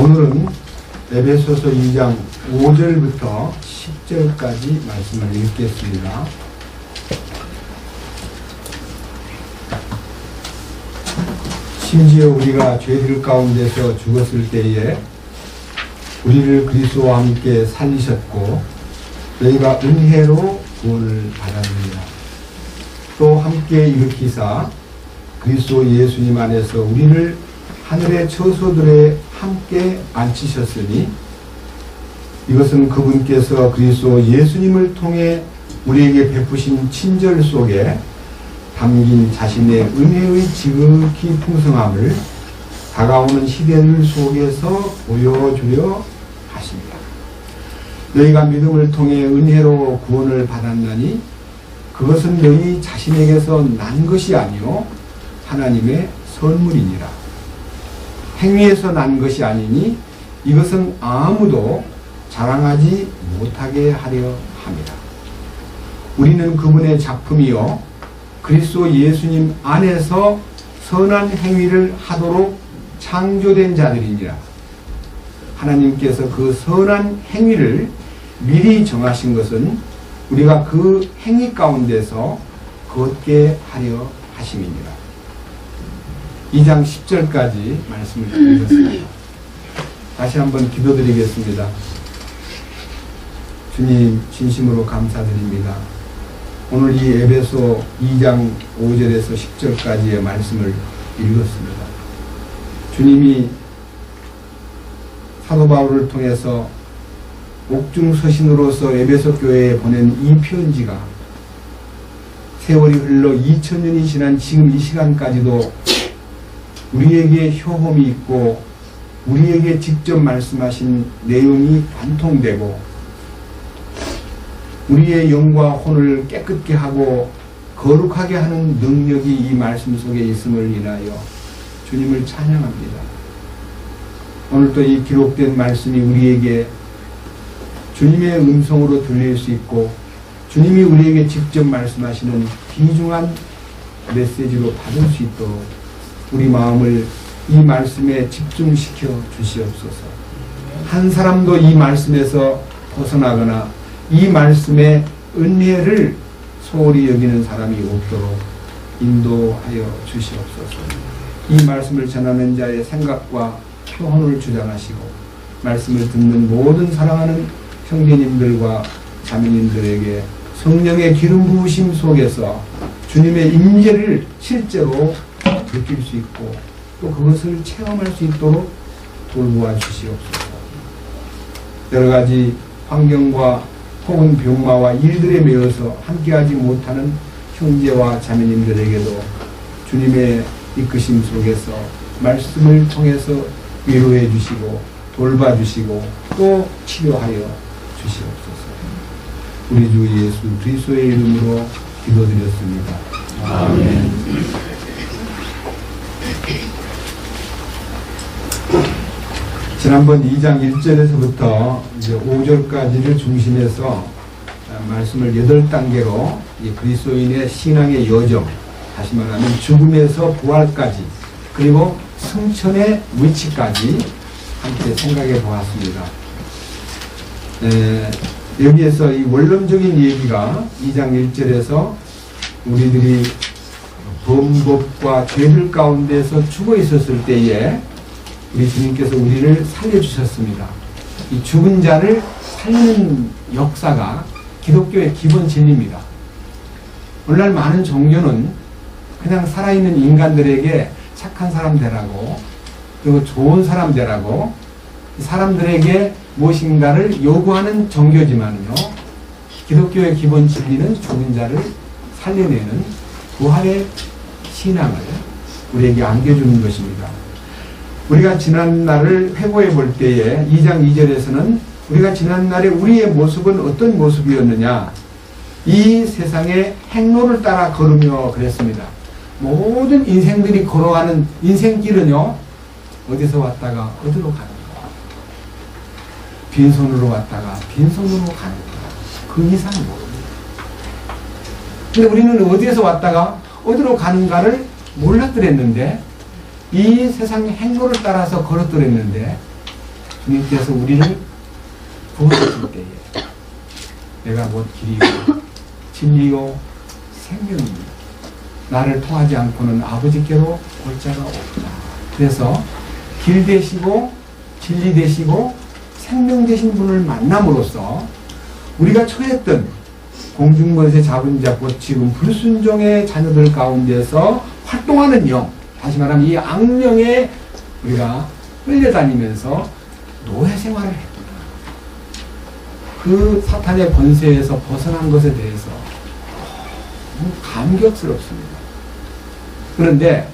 오늘은 에베소서 2장 5절부터 10절까지 말씀을 읽겠습니다. 심지어 우리가 죄들 가운데서 죽었을 때에 우리를 그리스도와 함께 살리셨고 너희가 은혜로 구원을 받았느니라. 또 함께 일으키사 그리스도 예수님 안에서 우리를 하늘의 처소들에 함께 앉히셨으니 이것은 그분께서 그리스도 예수님을 통해 우리에게 베푸신 친절 속에 담긴 자신의 은혜의 지극히 풍성함을 다가오는 시대들 속에서 보여주려 하십니다. 너희가 믿음을 통해 은혜로 구원을 받았나니 그것은 너희 자신에게서 난 것이 아니요 하나님의 선물이니라. 행위에서 난 것이 아니니 이것은 아무도 자랑하지 못하게 하려 합니다. 우리는 그분의 작품이요 그리스도 예수님 안에서 선한 행위를 하도록 창조된 자들이니라. 하나님께서 그 선한 행위를 미리 정하신 것은 우리가 그 행위 가운데서 걷게 하려 하심이니라. 2장 10절까지 말씀을 드리겠습니다. 다시 한번 기도드리겠습니다. 주님 진심으로 감사드립니다. 오늘 이 에베소 2장 5절에서 10절까지의 말씀을 읽었습니다. 주님이 사도 바울을 통해서 옥중 서신으로서 에베소 교회에 보낸 이 편지가 세월이 흘러 2000년이 지난 지금 이 시간까지도 우리에게 효험이 있고 우리에게 직접 말씀하신 내용이 관통되고 우리의 영과 혼을 깨끗게 하고 거룩하게 하는 능력이 이 말씀 속에 있음을 인하여 주님을 찬양합니다. 오늘 또 이 기록된 말씀이 우리에게 주님의 음성으로 들릴 수 있고 주님이 우리에게 직접 말씀하시는 귀중한 메시지로 받을 수 있도록 우리 마음을 이 말씀에 집중시켜 주시옵소서. 한 사람도 이 말씀에서 벗어나거나 이 말씀의 은혜를 소홀히 여기는 사람이 없도록 인도하여 주시옵소서. 이 말씀을 전하는 자의 생각과 표현을 주장하시고 말씀을 듣는 모든 사랑하는 형제님들과 자매님들에게 성령의 기름 부으심 속에서 주님의 임재를 실제로 느낄 수 있고 또 그것을 체험할 수 있도록 돌보아 주시옵소서. 여러 가지 환경과 혹은 병마와 일들에 매여서 함께하지 못하는 형제와 자매님들에게도 주님의 이끄심 속에서 말씀을 통해서 위로해 주시고 돌봐주시고 또 치료하여 주시옵소서. 우리 주 예수 그리스도의 이름으로 기도드렸습니다. 아멘. 지난번 2장 1절에서부터 이제 5절까지를 중심해서 말씀을 8단계로 그리스도인의 신앙의 여정, 다시 말하면 죽음에서 부활까지 그리고 승천의 위치까지 함께 생각해 보았습니다. 여기에서 이 원론적인 얘기가 2장 1절에서 우리들이 범법과 죄들 가운데서 죽어 있었을 때에 우리 주님께서 우리를 살려주셨습니다. 이 죽은 자를 살리는 역사가 기독교의 기본 진리입니다. 오늘날 많은 종교는 그냥 살아있는 인간들에게 착한 사람 되라고 그리고 좋은 사람 되라고 사람들에게 무엇인가를 요구하는 종교지만요, 기독교의 기본 진리는 죽은 자를 살려내는 부활의 신앙을 우리에게 안겨주는 것입니다. 우리가 지난날을 회고해 볼 때에 2장 2절에서는 우리가 지난날에 우리의 모습은 어떤 모습이었느냐, 이 세상의 행로를 따라 걸으며 그랬습니다. 모든 인생들이 걸어가는 인생길은요, 어디서 왔다가 어디로 가는 거야. 빈손으로 왔다가 빈손으로 가는 거야. 그 이상은 모릅니다. 근데 우리는 어디에서 왔다가 어디로 가는가를 몰랐더랬는데 이 세상의 행로를 따라서 걸었더랬는데 주님께서 우리를 구원하실 때에 내가 곧 길이요 진리요 생명입니다. 나를 통하지 않고는 아버지께로 올 자가 없다. 그래서 길 되시고 진리 되시고 생명 되신 분을 만남으로써 우리가 처했던 공중권세 잡은 자 곧 지금 불순종의 자녀들 가운데서 활동하는 영, 다시 말하면 이 악령에 우리가 끌려다니면서 노예 생활을 했구나. 그 사탄의 권세에서 벗어난 것에 대해서 너무 감격스럽습니다. 그런데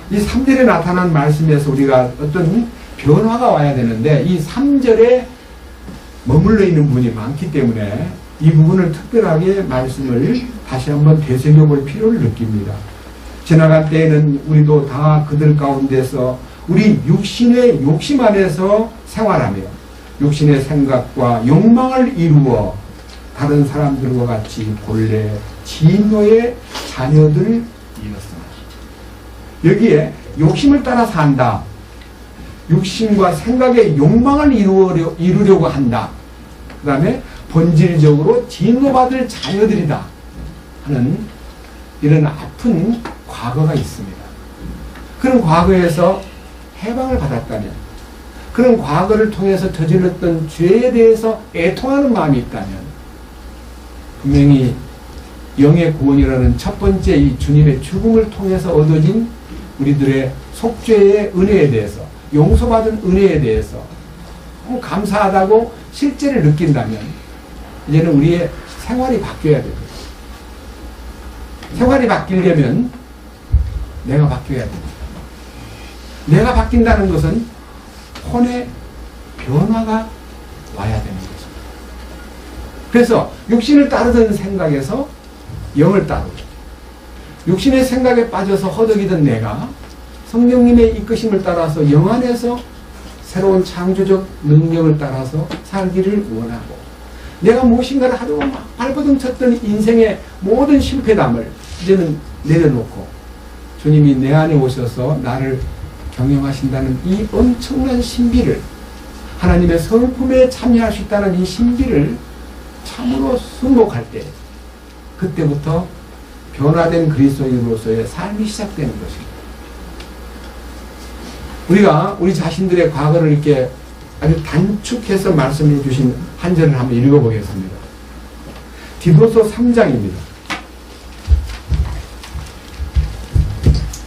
이 3절에 나타난 말씀에서 우리가 어떤 변화가 와야 되는데 이 3절에 머물러 있는 분이 많기 때문에 이 부분을 특별하게 말씀을 다시 한번 되새겨볼 필요를 느낍니다. 지나간 때에는 우리도 다 그들 가운데서 우리 육신의 욕심 안에서 생활하며 육신의 생각과 욕망을 이루어 다른 사람들과 같이 본래 진노의 자녀들이었습니다. 여기에 욕심을 따라 산다. 육신과 생각의 욕망을 이루려고 한다. 그 다음에 본질적으로 진노받을 자녀들이다 하는 이런 아픈 과거가 있습니다. 그런 과거에서 해방을 받았다면, 그런 과거를 통해서 저질렀던 죄에 대해서 애통하는 마음이 있다면 분명히 영의 구원이라는 첫 번째 이 주님의 죽음을 통해서 얻어진 우리들의 속죄의 은혜에 대해서, 용서받은 은혜에 대해서 너무 감사하다고 실제를 느낀다면 이제는 우리의 생활이 바뀌어야 됩니다. 생활이 바뀌려면 내가 바뀌어야 됩니다. 내가 바뀐다는 것은 혼의 변화가 와야 되는 것입니다. 그래서 육신을 따르던 생각에서 영을 따르고 육신의 생각에 빠져서 허덕이던 내가 성령님의 이끄심을 따라서 영 안에서 새로운 창조적 능력을 따라서 살기를 원하고 내가 무엇인가를 하도 막 발버둥 쳤던 인생의 모든 실패담을 이제는 내려놓고 주님이 내 안에 오셔서 나를 경영하신다는 이 엄청난 신비를, 하나님의 성품에 참여할 수 있다는 이 신비를 참으로 승복할 때 그때부터 변화된 그리스도인으로서의 삶이 시작되는 것입니다. 우리가 우리 자신들의 과거를 이렇게 아주 단축해서 말씀해 주신 한 절을 한번 읽어보겠습니다. 디도서 3장입니다.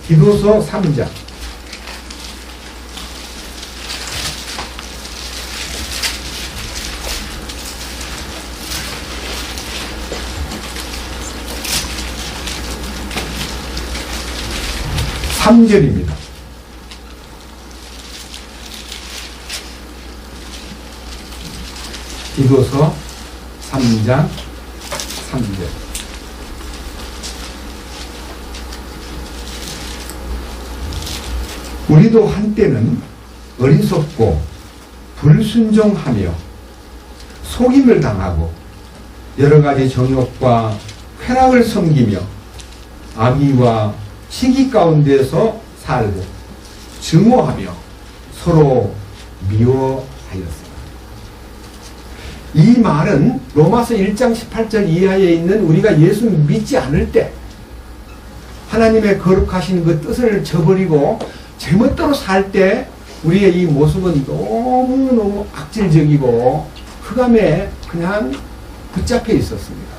디도서 3장. 삼 절입니다. 디도서 3장 3절. 우리도 한때는 어리석고 불순종하며 속임을 당하고 여러 가지 정욕과 쾌락을 섬기며 악의와 시기 가운데서 살고 증오하며 서로 미워하였습니다. 이 말은 로마서 1장 18절 이하에 있는 우리가 예수 믿지 않을 때 하나님의 거룩하신 그 뜻을 저버리고 제멋대로 살 때 우리의 이 모습은 너무너무 악질적이고 흑암에 그냥 붙잡혀 있었습니다.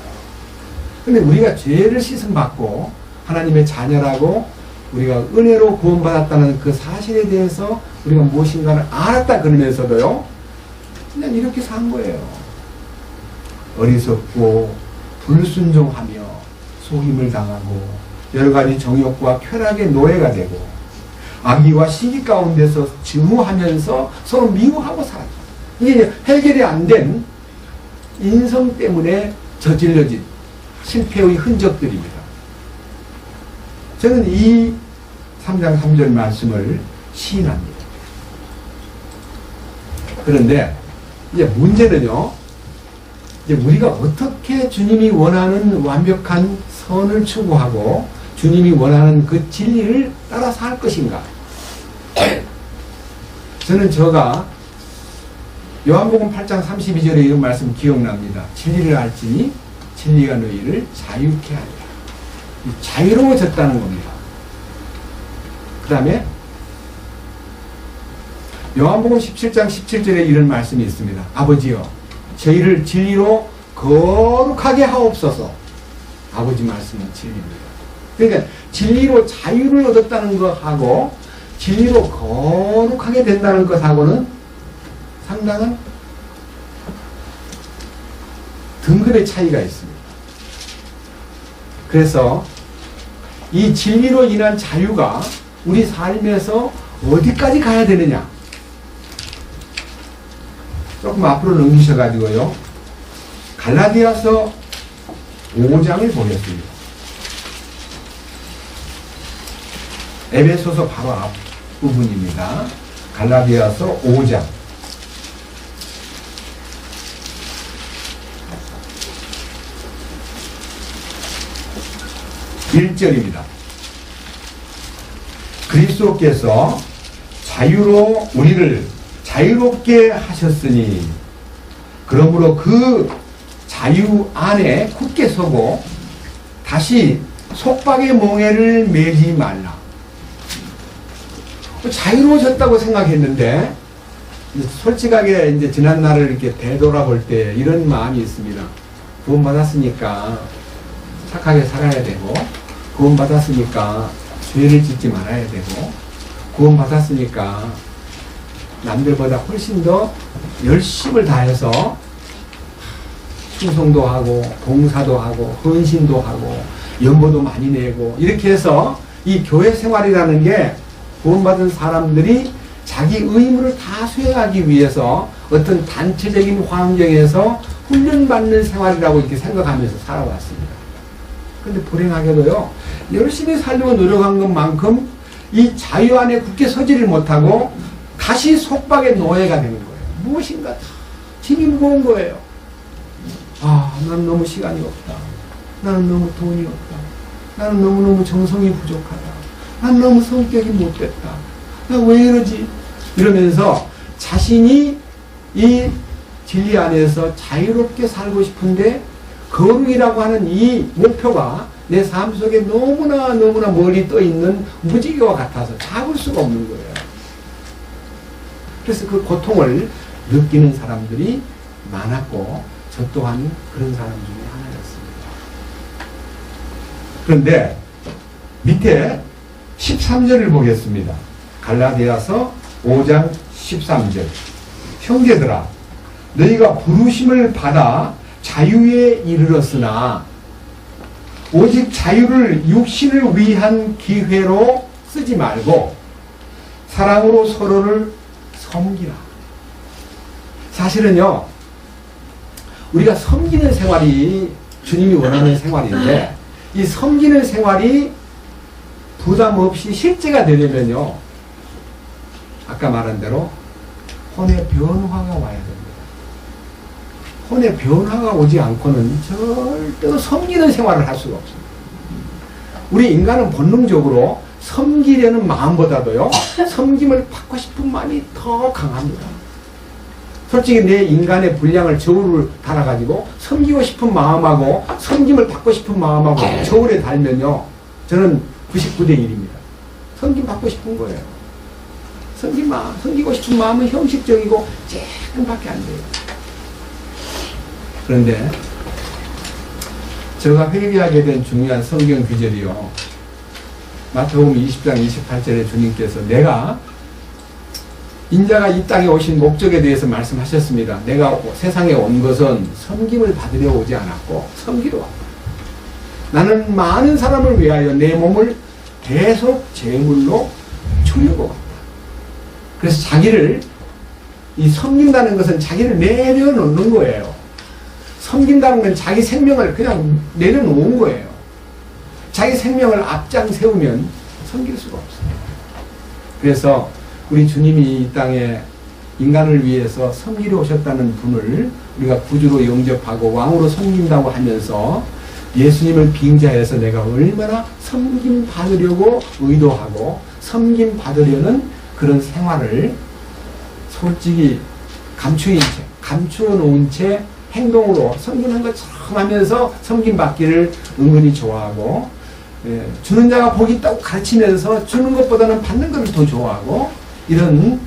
근데 우리가 죄를 씻음받고 하나님의 자녀라고 우리가 은혜로 구원받았다는 그 사실에 대해서 우리가 무엇인가를 알았다 그러면서도요 그냥 이렇게 산 거예요. 어리석고 불순종하며 속임을 당하고 여러 가지 정욕과 쾌락의 노예가 되고 악의와 시기 가운데서 증오하면서 서로 미워하고 살았다. 이게 해결이 안 된 인성 때문에 저질러진 실패의 흔적들입니다. 저는 이 3장 3절 말씀을 시인합니다. 그런데 이제 문제는요, 이제 우리가 어떻게 주님이 원하는 완벽한 선을 추구하고 주님이 원하는 그 진리를 따라 살 것인가? 저는 제가 요한복음 8장 32절에 이런 말씀 기억납니다. 진리를 알지니 진리가 너희를 자유케 하리라. 자유로워졌다는 겁니다. 그 다음에 요한복음 17장 17절에 이런 말씀이 있습니다. 아버지여 저희를 진리로 거룩하게 하옵소서. 아버지 말씀은 진리입니다. 그러니까 진리로 자유를 얻었다는 것하고 진리로 거룩하게 된다는 것하고는 상당한 등급의 차이가 있습니다. 그래서 이 진리로 인한 자유가 우리 삶에서 어디까지 가야 되느냐? 조금 앞으로 넘기셔가지고요. 갈라디아서 5장을 보겠습니다. 에베소서 바로 앞 부분입니다. 갈라디아서 5장. 1절입니다. 그리스도께서 자유로 우리를 자유롭게 하셨으니 그러므로 그 자유 안에 굳게 서고 다시 속박의 몽해를 매지 말라. 자유로워졌다고 생각했는데 솔직하게 이제 지난 날을 이렇게 되돌아볼 때 이런 마음이 있습니다. 구원받았으니까 착하게 살아야 되고, 구원받았으니까 죄를 짓지 말아야 되고, 구원받았으니까 남들보다 훨씬 더 열심을 다해서 충성도 하고 봉사도 하고 헌신도 하고 연보도 많이 내고 이렇게 해서 이 교회 생활이라는 게 구원받은 사람들이 자기 의무를 다 수행하기 위해서 어떤 단체적인 환경에서 훈련받는 생활이라고 이렇게 생각하면서 살아왔습니다. 그런데 불행하게도요, 열심히 살려고 노력한 것만큼 이 자유 안에 굳게 서지를 못하고 다시 속박의 노예가 되는 거예요. 무엇인가 다 짐이 무거운 거예요. 아, 나는 너무 시간이 없다. 나는 너무 돈이 없다. 나는 너무너무 정성이 부족하다. 난 너무 성격이 못됐다. 나 왜 이러지? 이러면서 자신이 이 진리 안에서 자유롭게 살고 싶은데 거룩이라고 하는 이 목표가 내 삶 속에 너무나 멀리 떠 있는 무지개와 같아서 잡을 수가 없는 거예요. 그래서 그 고통을 느끼는 사람들이 많았고 저 또한 그런 사람 중에 하나였습니다. 그런데 밑에 13절을 보겠습니다. 갈라디아서 5장 13절. 형제들아, 너희가 부르심을 받아 자유에 이르렀으나 오직 자유를 육신을 위한 기회로 쓰지 말고 사랑으로 서로를 섬기라. 사실은요, 우리가 섬기는 생활이 주님이 원하는 생활인데 이 섬기는 생활이 부담 없이 실제가 되려면요, 아까 말한 대로 혼의 변화가 와야 됩니다. 혼의 변화가 오지 않고는 절대로 섬기는 생활을 할 수가 없습니다. 우리 인간은 본능적으로 섬기려는 마음보다도요, 섬김을 받고 싶은 마음이 더 강합니다. 솔직히 내 인간의 분량을 저울을 달아가지고 섬기고 싶은 마음하고 섬김을 받고 싶은 마음하고 저울에 달면요, 저는 99대 1입니다. 섬김 받고 싶은 거예요. 섬기고 싶은 마음은 형식적이고 조금밖에 안 돼요. 그런데 제가 회개하게 된 중요한 성경 구절이요, 마태복음 20장 28절에 주님께서 내가 인자가 이 땅에 오신 목적에 대해서 말씀하셨습니다. 내가 세상에 온 것은 섬김을 받으려 오지 않았고 섬기러 왔다. 나는 많은 사람을 위하여 내 몸을 계속 제물로 주려고 왔다. 그래서 자기를, 이 섬긴다는 것은 자기를 내려놓는 거예요. 섬긴다는 건 자기 생명을 그냥 내려놓은 거예요. 자기 생명을 앞장 세우면 섬길 수가 없습니다. 그래서 우리 주님이 이 땅에 인간을 위해서 섬기러 오셨다는 분을 우리가 구주로 영접하고 왕으로 섬긴다고 하면서 예수님을 빙자해서 내가 얼마나 섬김 받으려고 의도하고 섬김 받으려는 그런 생활을 솔직히 감추인 채, 감추어 놓은 채 행동으로 섬기는 것처럼 하면서 섬김받기를 은근히 좋아하고, 주는 자가 복이 있다고 가르치면서 주는 것보다는 받는 것을 더 좋아하고, 이런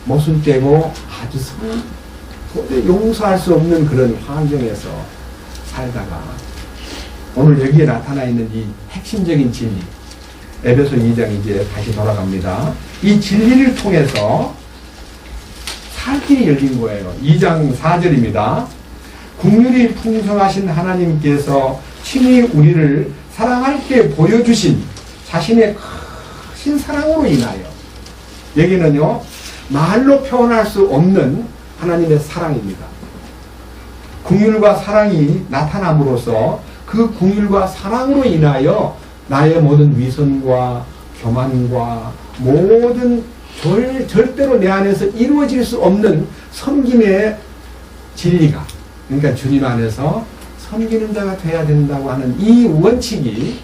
모순되고 아주 용서할 수 없는 그런 환경에서 살다가 오늘 여기에 나타나 있는 이 핵심적인 진리, 에베소 2장 이제 다시 돌아갑니다. 이 진리를 통해서 살 길이 열린 거예요. 2장 4절입니다. 긍휼이 풍성하신 하나님께서 친히 우리를 사랑할 때 보여주신 자신의 크신 사랑으로 인하여, 여기는요 말로 표현할 수 없는 하나님의 사랑입니다. 긍휼과 사랑이 나타남으로써 그 긍휼과 사랑으로 인하여 나의 모든 위선과 교만과 모든 절대로 내 안에서 이루어질 수 없는 섬김의 진리가, 그러니까 주님 안에서 섬기는 자가 돼야 된다고 하는 이 원칙이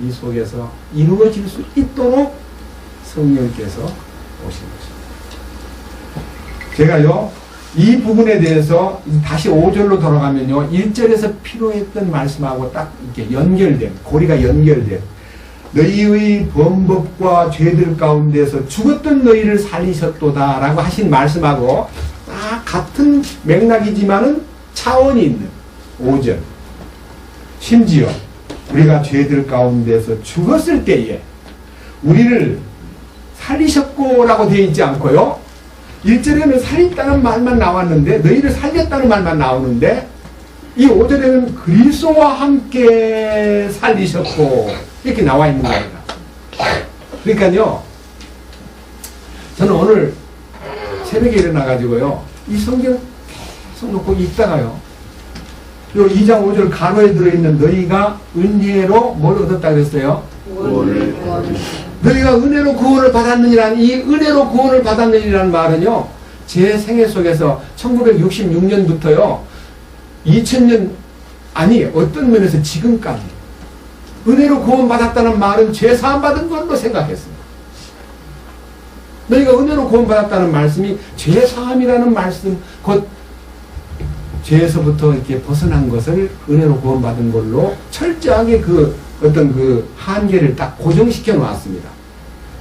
이 속에서 이루어질 수 있도록 성령께서 오신 것입니다. 제가요 이 부분에 대해서 다시 5절로 돌아가면요 1절에서 필요했던 말씀하고 딱 이렇게 연결된, 고리가 연결된, 너희의 범법과 죄들 가운데서 죽었던 너희를 살리셨도다 라고 하신 말씀하고 딱 같은 맥락이지만은 차원이 있는 5절. 심지어 우리가 죄들 가운데서 죽었을 때에 우리를 살리셨고 라고 되어 있지 않고요, 1절에는 살렸다는 말만 나왔는데, 너희를 살렸다는 말만 나오는데, 이 5절에는 그리스도와 함께 살리셨고 이렇게 나와 있는 겁니다. 그러니까요 저는 오늘 새벽에 일어나가지고요 이 성경 계속 놓고 읽다가요 요 2장 5절 간호에 들어있는 너희가 은혜로 뭘 얻었다 그랬어요? 너희가 은혜로 구원을 받았느니라는, 이 은혜로 구원을 받았느니라는 말은요 제 생애 속에서 1966년부터요 2000년, 아니 어떤 면에서 지금까지 은혜로 구원받았다는 말은 죄사함 받은 걸로 생각했습니다. 너희가 은혜로 구원받았다는 말씀이 죄사함이라는 말씀, 곧 죄에서부터 이렇게 벗어난 것을 은혜로 구원받은 걸로 철저하게 그 어떤 그 한계를 딱 고정시켜 놓았습니다.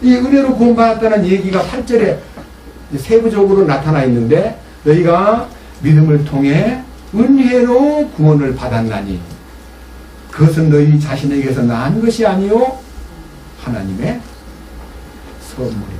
이 은혜로 구원받았다는 얘기가 8절에 세부적으로 나타나 있는데, 너희가 믿음을 통해 은혜로 구원을 받았나니 그것은 너희 자신에게서 난 것이 아니요 하나님의 선물입니다.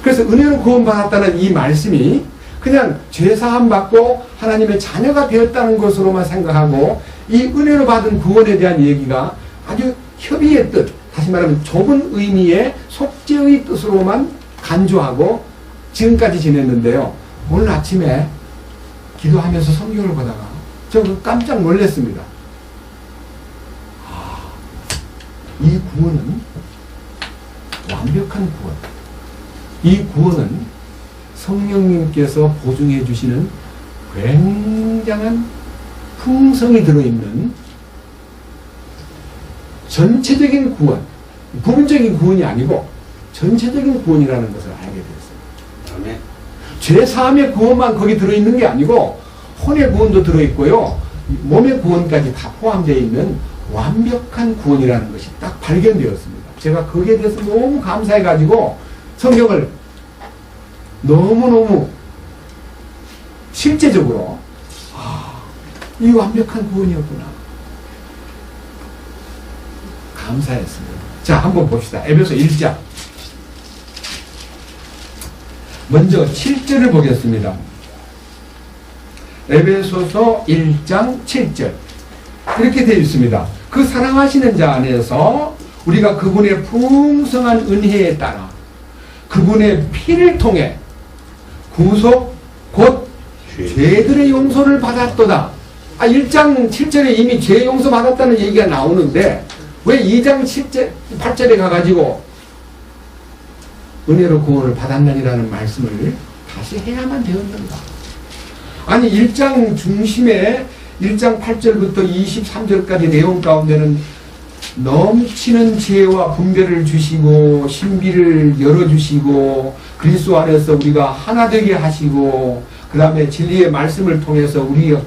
그래서 은혜로 구원받았다는 이 말씀이 그냥 죄사함 받고 하나님의 자녀가 되었다는 것으로만 생각하고, 이 은혜로 받은 구원에 대한 얘기가 아주 협의의 뜻, 다시 말하면 좁은 의미의 속죄의 뜻으로만 간주하고 지금까지 지냈는데요, 오늘 아침에 기도하면서 성경을 보다가 저 깜짝 놀랐습니다. 이 구원은 완벽한 구원, 이 구원은 성령님께서 보증해 주시는 굉장한 풍성이 들어있는 전체적인 구원, 부분적인 구원이 아니고 전체적인 구원이라는 것을 알게 되었습니다. 아멘. 죄사함의 구원만 거기 들어있는 게 아니고 혼의 구원도 들어있고요, 몸의 구원까지 다 포함되어 있는 완벽한 구원이라는 것이 딱 발견되었습니다. 제가 거기에 대해서 너무 감사해가지고 성경을 너무너무 실제적으로 이 완벽한 구원이었구나 감사했습니다. 자, 한번 봅시다. 에베소 1장 먼저 7절을 보겠습니다. 에베소서 1장 7절 이렇게 되어 있습니다. 그 사랑하시는 자 안에서 우리가 그분의 풍성한 은혜에 따라 그분의 피를 통해 구속 곧 죄들의 용서를 받았도다. 1장 7절에 이미 죄 용서 받았다는 얘기가 나오는데 왜 2장 7절, 8절에 가가지고 은혜로 구원을 받았느니라는 말씀을 다시 해야만 되었는가? 아니 1장 중심에 1장 8절부터 23절까지 내용 가운데는 넘치는 지혜와 분별을 주시고 신비를 열어주시고 그리스도 안에서 우리가 하나 되게 하시고 그 다음에 진리의 말씀을 통해서 우리가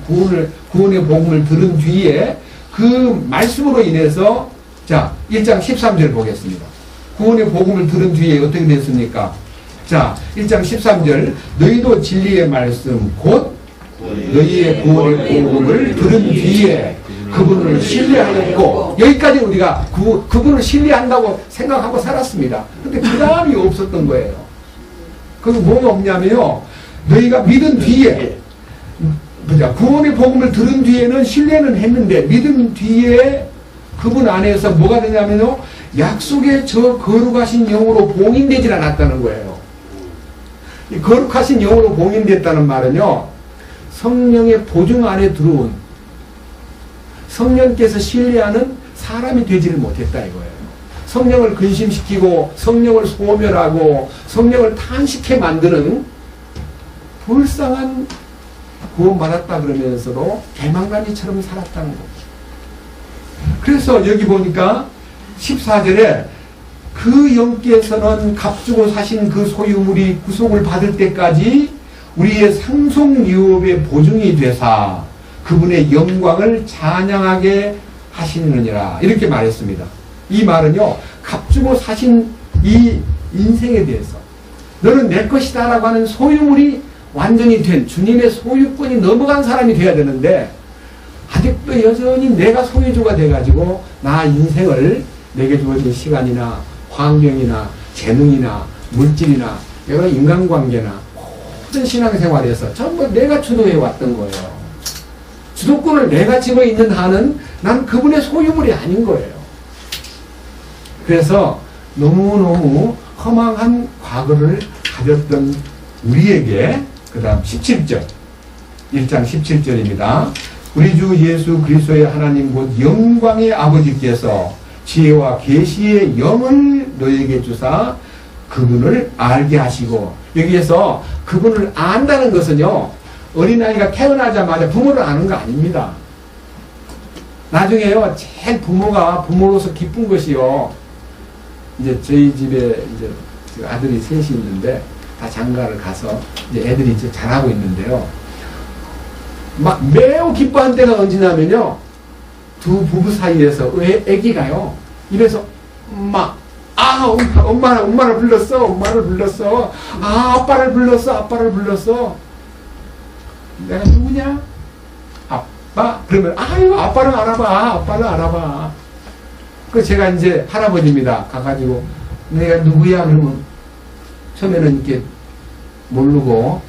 구원의 복음을 들은 뒤에 그 말씀으로 인해서 자 1장 13절 보겠습니다. 구원의 복음을 들은 뒤에 어떻게 됐습니까? 자 1장 13절 너희도 진리의 말씀 곧 너희의 구원의 복음을 들은 뒤에 그분을 신뢰하였고 여기까지 우리가 그분을 신뢰한다고 생각하고 살았습니다. 근데 그 다음이 없었던 거예요. 그게 뭐가 없냐면요. 너희가 믿은 뒤에 구원의 복음을 들은 뒤에는 신뢰는 했는데 믿은 뒤에 그분 안에서 뭐가 되냐면요. 약속의 저 거룩하신 영으로 봉인되질 않았다는 거예요. 이 거룩하신 영으로 봉인됐다는 말은요. 성령의 보증 안에 들어온 성령께서 신뢰하는 사람이 되지를 못했다 이거예요. 성령을 근심시키고 성령을 소멸하고 성령을 탄식해 만드는 불쌍한 구원받았다 그러면서도 개망가니처럼 살았다는 거죠. 그래서 여기 보니까 14절에 그 영께서는 값주고 사신 그 소유물이 구속을 받을 때까지 우리의 상속유업의 보증이 되사 그분의 영광을 찬양하게 하시느니라 이렇게 말했습니다. 이 말은요 값주고 사신 이 인생에 대해서 너는 내 것이다 라고 하는 소유물이 완전히 된 주님의 소유권이 넘어간 사람이 되어야 되는데 아직도 여전히 내가 소유주가 돼가지고 나 인생을 내게 주어진 시간이나 환경이나 재능이나 물질이나 여러 인간관계나 모든 신앙생활에서 전부 내가 주도해 왔던 거예요. 주도권을 내가 쥐고 있는 한은 난 그분의 소유물이 아닌 거예요. 그래서 너무너무 허망한 과거를 가졌던 우리에게 그 다음 17절 1장 17절입니다. 우리 주 예수 그리스도의 하나님 곧 영광의 아버지께서 지혜와 계시의 영을 너에게 주사 그분을 알게 하시고 여기에서 그분을 안다는 것은요 어린아이가 태어나자마자 부모를 아는 거 아닙니다. 나중에요 제일 부모로서 기쁜 것이요 이제 저희 집에 이제 아들이 셋이 있는데 다 장가를 가서 이제 애들이 이제 잘하고 있는데요. 막 매우 기뻐한 때가 언제냐면요. 두 부부 사이에서 애기가요. 입에서 엄마를 불렀어. 아빠를 불렀어. 내가 누구냐? 아빠. 그러면 아빠를 알아봐. 그 제가 이제 할아버지입니다. 가가지고 내가 누구야? 그러면 처음에는 이렇게 모르고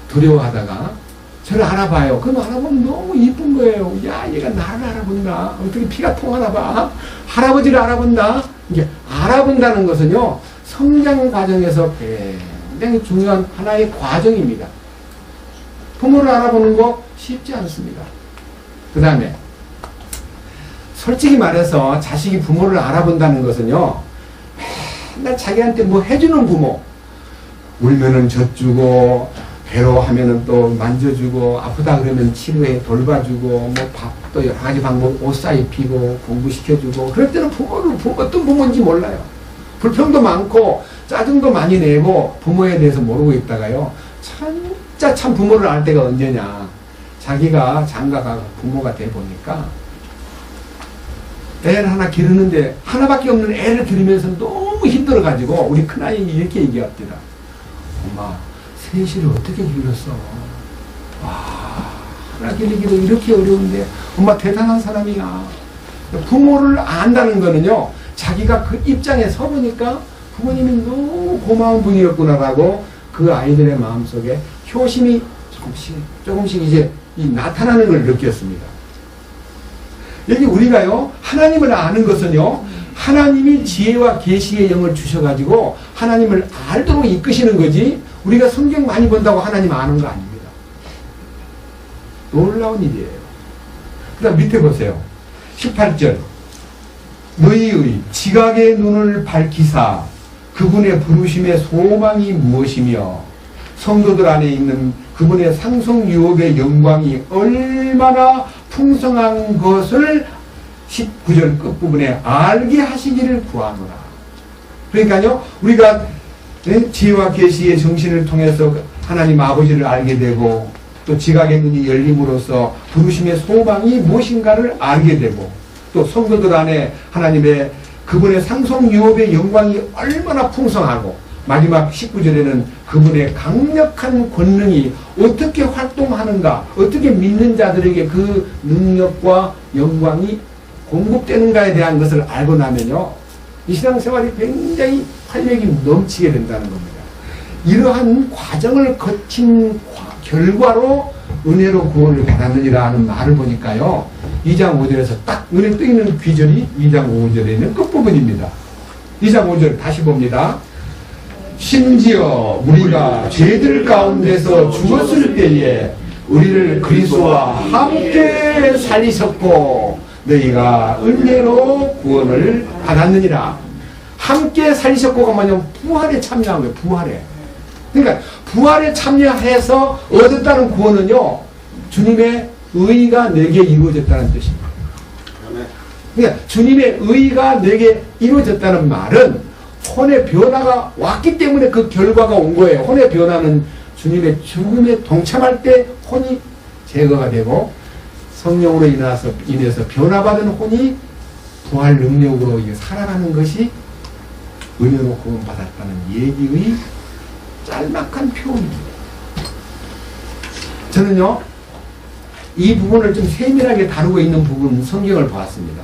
두려워하다가 저를 알아봐요. 그럼 알아보면 너무 이쁜 거예요. 야, 얘가 나를 알아본다. 어떻게 피가 통하나 봐. 할아버지를 알아본다. 이게 알아본다는 것은요, 성장 과정에서 굉장히 중요한 하나의 과정입니다. 부모를 알아보는 거 쉽지 않습니다. 그 다음에, 솔직히 말해서 자식이 부모를 알아본다는 것은요, 맨날 자기한테 뭐 해주는 부모, 울면은 젖주고, 괴로워하면은 또 만져주고, 아프다 그러면 치료해 돌봐주고, 뭐 밥도 여러 가지 방법, 옷 사입히고, 공부시켜주고, 그럴 때는 어떤 부모인지 몰라요. 불평도 많고, 짜증도 많이 내고, 부모에 대해서 모르고 있다가요, 진짜 참 부모를 알 때가 언제냐. 자기가 장가가 부모가 돼 보니까, 애를 하나 기르는데, 하나밖에 없는 애를 기르면서 너무 힘들어가지고, 우리 큰아이 이렇게 얘기합니다. 엄마, 셋이를 어떻게 길렀어? 와, 하나 기르기도 이렇게 어려운데, 엄마 대단한 사람이야. 부모를 안다는 거는요, 자기가 그 입장에 서보니까 부모님이 너무 고마운 분이었구나라고 그 아이들의 마음속에 효심이 조금씩 이제 나타나는 걸 느꼈습니다. 여기 우리가요, 하나님을 아는 것은요, 하나님이 지혜와 계시의 영을 주셔가지고 하나님을 알도록 이끄시는 거지, 우리가 성경 많이 본다고 하나님 아는 거 아닙니다. 놀라운 일이에요. 그 다음 밑에 보세요. 18절. 너희의 지각의 눈을 밝히사 그분의 부르심의 소망이 무엇이며 성도들 안에 있는 그분의 상속 유업의 영광이 얼마나 풍성한 것을 19절 끝부분에 알게 하시기를 구하노라. 그러니까요, 우리가 지혜와 계시의 정신을 통해서 하나님 아버지를 알게 되고 또 지각의 눈이 열림으로써 부르심의 소망이 무엇인가를 알게 되고 또 성도들 안에 하나님의 그분의 상속 유업의 영광이 얼마나 풍성하고 마지막 19절에는 그분의 강력한 권능이 어떻게 활동하는가, 어떻게 믿는 자들에게 그 능력과 영광이 공급되는가에 대한 것을 알고 나면요, 이 신앙생활이 굉장히 활력이 넘치게 된다는 겁니다. 이러한 과정을 거친 결과로 은혜로 구원을 받았느니라 하는 말을 보니까요, 2장 5절에서 딱 눈에 뜨이는 귀절이 2장 5절에 있는 끝부분입니다. 2장 5절 다시 봅니다. 심지어 우리가 죄들 가운데서 죽었을 때에 우리를 그리스도와 함께 살리셨고 너희가 은혜로 구원을 받았느니라. 함께 살리셨고가 뭐냐면 부활에 참여한 거예요. 부활에. 그러니까 부활에 참여해서 얻었다는 구원은요, 주님의 의가 내게 이루어졌다는 뜻입니다. 그러니까 주님의 의가 내게 이루어졌다는 말은 혼의 변화가 왔기 때문에 그 결과가 온 거예요. 혼의 변화는 주님의 죽음에 동참할 때 혼이 제거가 되고 성령으로 인해서 변화받은 혼이 부활 능력으로 살아가는 것이 은혜로 구원받았다는 얘기의 짤막한 표현입니다. 저는요, 이 부분을 좀 세밀하게 다루고 있는 부분 성경을 보았습니다.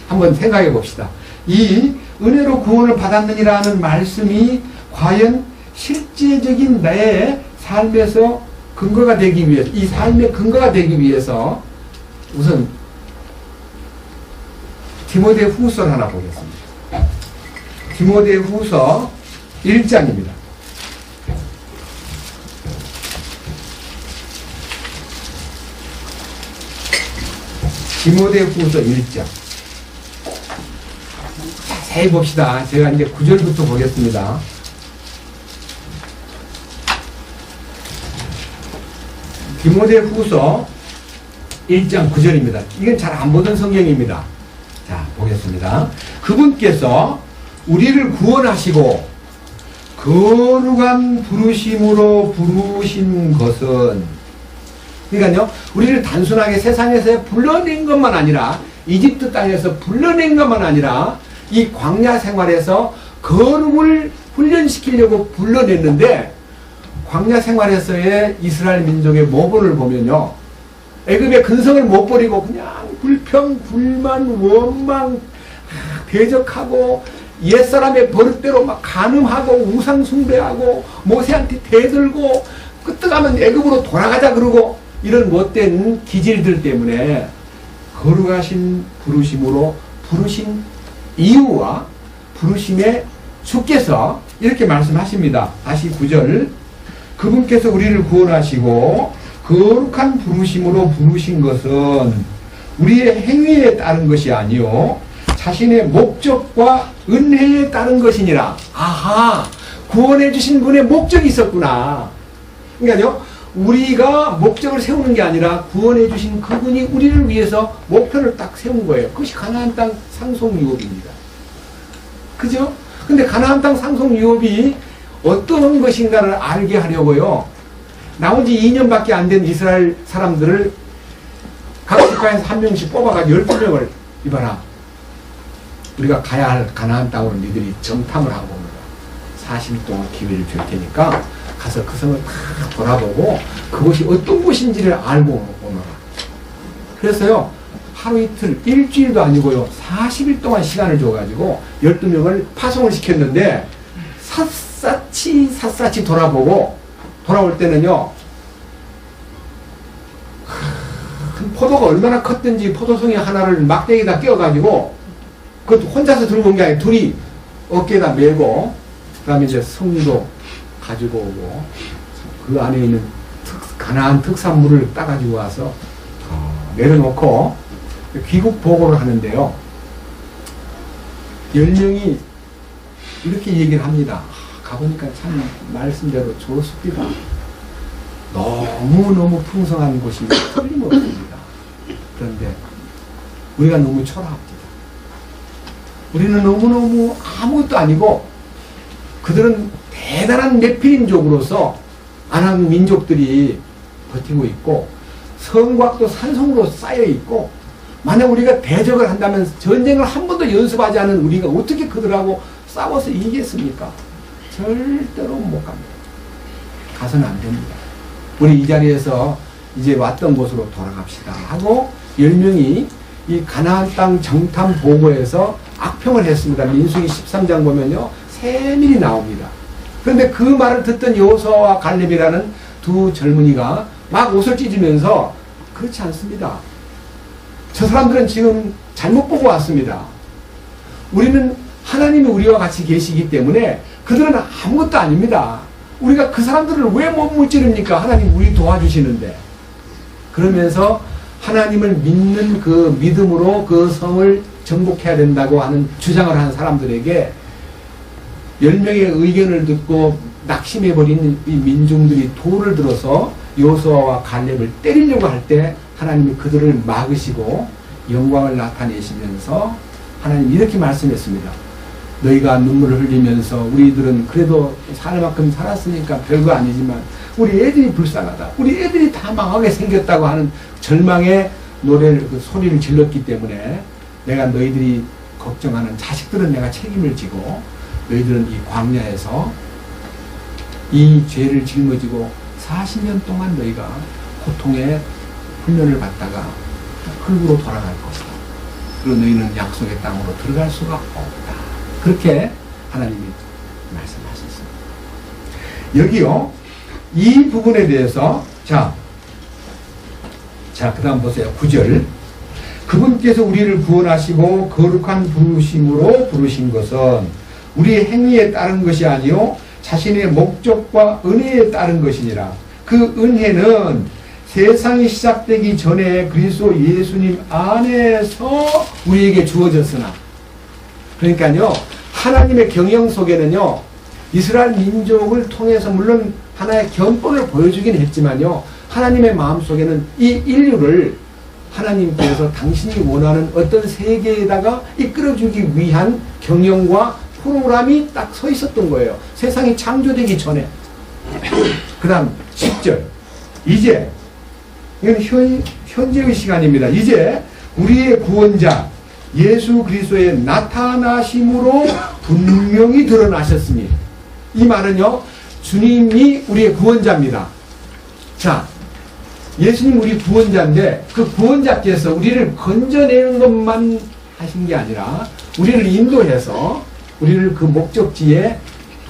한번 생각해 봅시다. 이 은혜로 구원을 받았느니라는 말씀이 과연 실제적인 나의 삶에서 근거가 되기 위해서, 이 삶의 근거가 되기 위해서 우선 디모데 후서를 하나 보겠습니다. 디모데 후서 1장입니다. 디모데 후서 1장. 자세히 봅시다. 제가 이제 9절부터 보겠습니다. 디모데 후서 1장 9절입니다. 이건 잘 안 보던 성경입니다. 자, 보겠습니다. 그분께서 우리를 구원하시고 거룩한 부르심으로 부르신 것은, 그러니까요, 우리를 단순하게 세상에서 불러낸 것만 아니라, 이집트 땅에서 불러낸 것만 아니라 이 광야 생활에서 거룩을 훈련시키려고 불러냈는데, 광야 생활에서의 이스라엘 민족의 모본을 보면요, 애굽의 근성을 못 버리고 그냥 불평, 불만, 원망, 대적하고 옛사람의 버릇대로 막 간음하고 우상 숭배하고 모세한테 대들고 끄떡하면 애굽으로 돌아가자 그러고 이런 못된 기질들 때문에 거룩하신 부르심으로 부르신 이유와 부르심의 주께서 이렇게 말씀하십니다. 다시 9절. 그분께서 우리를 구원하시고 거룩한 부르심으로 부르신 것은 우리의 행위에 따른 것이 아니요 자신의 목적과 은혜에 따른 것이니라. 아하, 구원해 주신 분의 목적이 있었구나. 그러니까요, 우리가 목적을 세우는 게 아니라 구원해 주신 그분이 우리를 위해서 목표를 딱 세운 거예요. 그것이 가나안 땅 상속 유업입니다. 그죠? 근데 가나안 땅 상속 유업이 어떤 것인가를 알게 하려고요, 나온 지 2년밖에 안 된 이스라엘 사람들을 각 국가에서 한 명씩 뽑아가지고 12명을 이봐라, 우리가 가야 할 가나안 땅으로 니들이 정탐을 하고 오너라. 40일 동안 기회를 줄 테니까 가서 그 성을 다 돌아보고 그것이 어떤 곳인지를 알고 오너라. 그래서요, 하루 이틀, 일주일도 아니고요, 40일 동안 시간을 줘가지고 12명을 파송을 시켰는데 샅샅이 돌아보고 돌아올 때는요, 큰 포도가 얼마나 컸든지 포도송이 하나를 막대기에다 끼워가지고 그것도 혼자서 들고 온 게 아니라 둘이 어깨에다 메고 그 다음에 이제 성도 가지고 오고 그 안에 있는 가나안 특산물을 따가지고 와서 내려놓고 귀국 보고를 하는데요, 10명이 이렇게 얘기를 합니다. 가보니까 참 말씀대로 좋습니다. 너무너무 풍성한 곳이 틀림없습니다. 그런데 우리가 너무 초라합니다. 우리는 너무너무 아무것도 아니고 그들은 대단한 네피림족으로서 아낙 민족들이 버티고 있고 성곽도 산성으로 쌓여 있고 만약 우리가 대적을 한다면 전쟁을 한 번도 연습하지 않은 우리가 어떻게 그들하고 싸워서 이기겠습니까? 절대로 못 갑니다. 가서는 안 됩니다. 우리 이 자리에서 이제 왔던 곳으로 돌아갑시다 하고 10명이 이 가나안 땅 정탐 보고에서 악평을 했습니다. 민수기 13장 보면요 세밀히 나옵니다. 그런데 그 말을 듣던 여호수아와 갈렙이라는 두 젊은이가 막 옷을 찢으면서 그렇지 않습니다. 저 사람들은 지금 잘못 보고 왔습니다. 우리는 하나님이 우리와 같이 계시기 때문에 그들은 아무것도 아닙니다. 우리가 그 사람들을 왜 못 물찌릅니까? 하나님 우리 도와주시는데. 그러면서 하나님을 믿는 그 믿음으로 그 성을 정복해야 된다고 하는 주장을 한 사람들에게 10명의 의견을 듣고 낙심해버린 이 민중들이 돌을 들어서 여호수아와 갈렙을 때리려고 할 때 하나님이 그들을 막으시고 영광을 나타내시면서 하나님 이렇게 말씀했습니다. 너희가 눈물을 흘리면서 우리들은 그래도 살 만큼 살았으니까 별거 아니지만 우리 애들이 불쌍하다. 우리 애들이 다 망하게 생겼다고 하는 절망의 노래를 그 소리를 질렀기 때문에 내가 너희들이 걱정하는 자식들은 내가 책임을 지고 너희들은 이 광야에서 이 죄를 짊어지고 40년 동안 너희가 고통의 훈련을 받다가 흙으로 돌아갈 것이다. 그리고 너희는 약속의 땅으로 들어갈 수가 없다. 그렇게 하나님이 말씀하셨습니다. 여기요 이 부분에 대해서 자 그 다음 보세요. 9절 그분께서 우리를 구원하시고 거룩한 부르심으로 부르신 것은 우리의 행위에 따른 것이 아니요 자신의 목적과 은혜에 따른 것이니라. 그 은혜는 세상이 시작되기 전에 그리스도 예수님 안에서 우리에게 주어졌으나 그러니까요 하나님의 경영 속에는요 이스라엘 민족을 통해서 물론 하나의 견본을 보여주긴 했지만요 하나님의 마음속에는 이 인류를 하나님께서 당신이 원하는 어떤 세계에다가 이끌어주기 위한 경영과 프로그램이 딱 서 있었던 거예요. 세상이 창조되기 전에. 그 다음 10절 이제 이건 현재의 시간입니다. 이제 우리의 구원자 예수 그리스도의 나타나심으로 분명히 드러나셨으니 이 말은요 주님이 우리의 구원자입니다. 자 예수님 우리 구원자인데 그 구원자께서 우리를 건져내는 것만 하신 게 아니라 우리를 인도해서 우리를 그 목적지에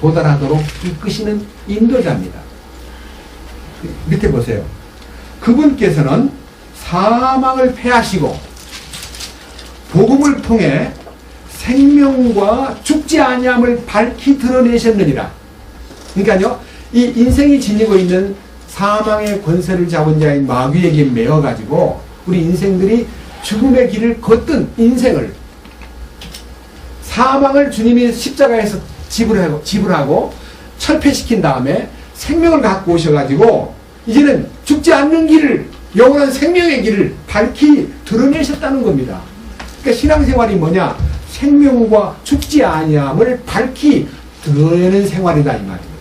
도달하도록 이끄시는 인도자입니다. 밑에 보세요. 그분께서는 사망을 패하시고 복음을 통해 생명과 죽지 아니함을 밝히 드러내셨느니라. 그러니까요 이 인생이 지니고 있는 사망의 권세를 잡은 자인 마귀에게 매어가지고 우리 인생들이 죽음의 길을 걷던 인생을 사망을 주님이 십자가에서 지불하고 철폐시킨 다음에 생명을 갖고 오셔가지고 이제는 죽지 않는 길을 영원한 생명의 길을 밝히 드러내셨다는 겁니다. 그러니까 신앙생활이 뭐냐? 생명과 죽지 아니함을 밝히 드러내는 생활이다 이 말입니다.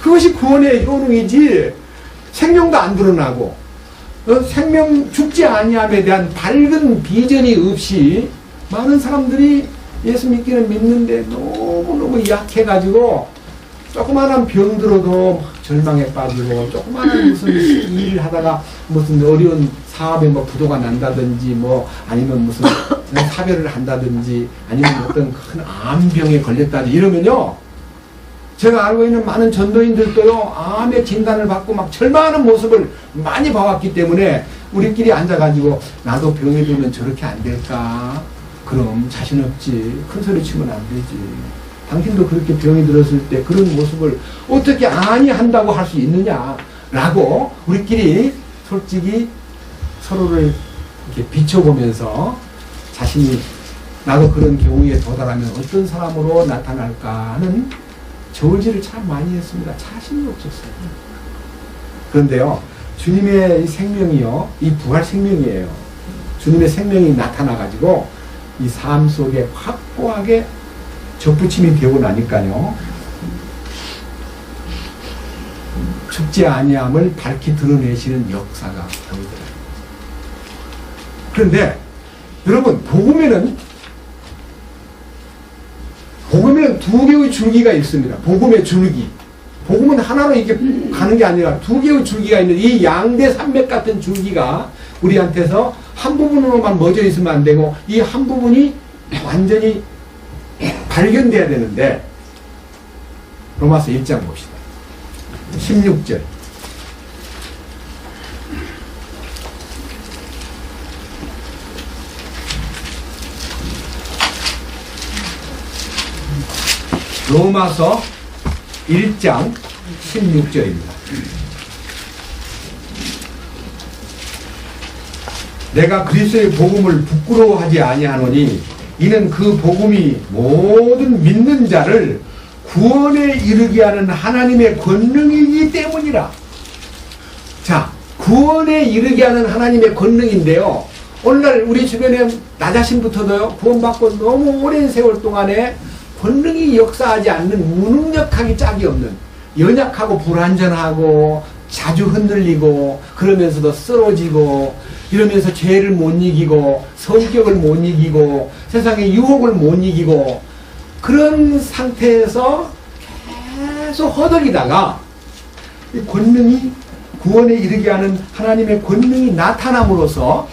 그것이 구원의 효능이지 생명도 안 드러나고 생명 죽지 아니함에 대한 밝은 비전이 없이 많은 사람들이 예수 믿기는 믿는데 너무너무 약해가지고 조그마한 병 들어도 절망에 빠지고 조그마한 무슨 일을 하다가 무슨 어려운 사업에 뭐 부도가 난다든지 뭐 아니면 무슨 사별을 한다든지 아니면 어떤 큰 암병에 걸렸다든지 이러면요 제가 알고 있는 많은 전도인들도요 암의 진단을 받고 막 절망하는 모습을 많이 봐왔기 때문에 우리끼리 앉아가지고 나도 병에 들면 저렇게 안 될까? 그럼 자신 없지. 큰 소리 치면 안 되지. 당신도 그렇게 병이 들었을 때 그런 모습을 어떻게 한다고 할 수 있느냐라고 우리끼리 솔직히 서로를 이렇게 비춰보면서 자신이 나도 그런 경우에 도달하면 어떤 사람으로 나타날까 하는 저울질을 참 많이 했습니다. 자신이 없었어요. 그런데요 주님의 이 생명이요 이 부활 생명이에요. 주님의 생명이 나타나가지고 이 삶 속에 확고하게 접붙임이 되고 나니까요. 죽지 아니함을 밝히 드러내시는 역사가 보이더라고요. 그런데 여러분, 복음에는 두 개의 줄기가 있습니다. 복음의 줄기. 복음은 하나로 이렇게 가는 게 아니라 두 개의 줄기가 있는 이 양대 산맥 같은 줄기가 우리한테서 한 부분으로만 멎어 있으면 안 되고 이 한 부분이 완전히 발견돼야 되는데, 로마서 1장 봅시다. 16절. 로마서 1장 16절입니다. 내가 그리스도의 복음을 부끄러워하지 아니하노니 이는 그 복음이 모든 믿는 자를 구원에 이르게 하는 하나님의 권능이기 때문이라. 자, 구원에 이르게 하는 하나님의 권능인데요. 오늘날 우리 주변에 나 자신부터도요, 구원받고 너무 오랜 세월 동안에 권능이 역사하지 않는 무능력하기 짝이 없는, 연약하고 불완전하고 자주 흔들리고 그러면서도 쓰러지고 이러면서 죄를 못 이기고 성격을 못 이기고 세상의 유혹을 못 이기고 그런 상태에서 계속 허덕이다가 이 권능이, 구원에 이르게 하는 하나님의 권능이 나타남으로써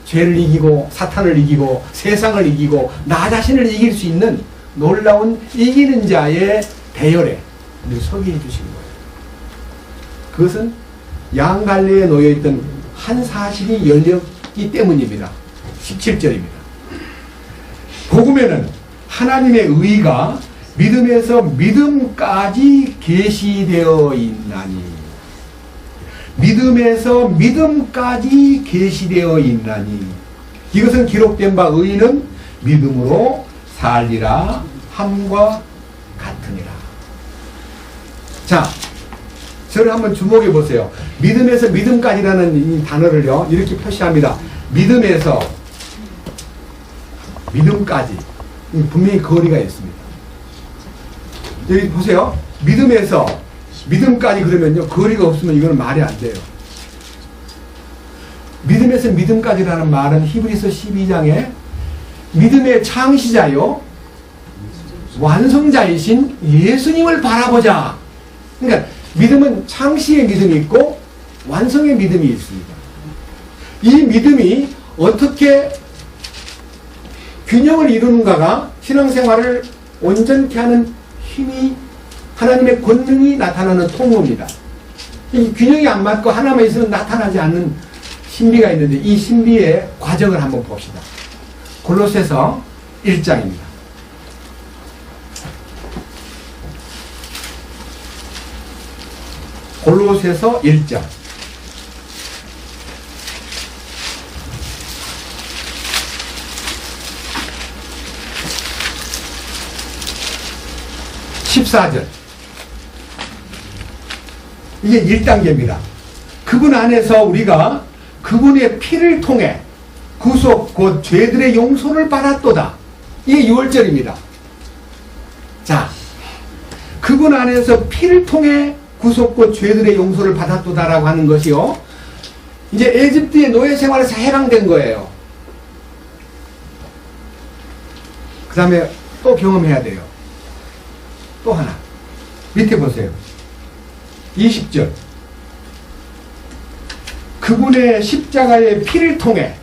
죄를 이기고 사탄을 이기고 세상을 이기고 나 자신을 이길 수 있는 놀라운 이기는 자의 대열에 우리를 서게 해주신 거예요. 그것은 양갈래에 놓여있던 한 사실이 열렸기 때문입니다. 17절입니다. 복음에는 하나님의 의가 믿음에서 믿음까지 계시되어 있나니, 믿음에서 믿음까지 계시되어 있나니, 이것은 기록된 바 의인은 믿음으로 살리라 함과 같으니라. 자, 저를 한번 주목해 보세요. 믿음에서 믿음까지라는 이 단어를요, 이렇게 표시합니다. 믿음에서 믿음까지. 분명히 거리가 있습니다. 여기 보세요. 믿음에서 믿음까지 그러면요, 거리가 없으면 이거는 말이 안 돼요. 믿음에서 믿음까지라는 말은 히브리서 12장에 믿음의 창시자요 완성자이신 예수님을 바라보자. 그러니까 믿음은 창시의 믿음이 있고 완성의 믿음이 있습니다. 이 믿음이 어떻게 균형을 이루는가가 신앙생활을 온전케 하는 힘이, 하나님의 권능이 나타나는 통로입니다. 이 균형이 안 맞고 하나만 있으면 나타나지 않는 신비가 있는데 이 신비의 과정을 한번 봅시다. 골로새서 1장입니다. 골로새서 1장. 이게 1단계입니다. 그분 안에서 우리가 그분의 피를 통해 구속 곧 죄들의 용서를 받았도다. 이게 6월절입니다. 자, 그분 안에서 피를 통해 구속 곧 죄들의 용서를 받았도다라고 하는 것이요, 이제 에집트의 노예 생활에서 해방된 거예요. 그 다음에 또 경험해야 돼요. 또 하나 밑에 보세요. 20절. 그분의 십자가의 피를 통해,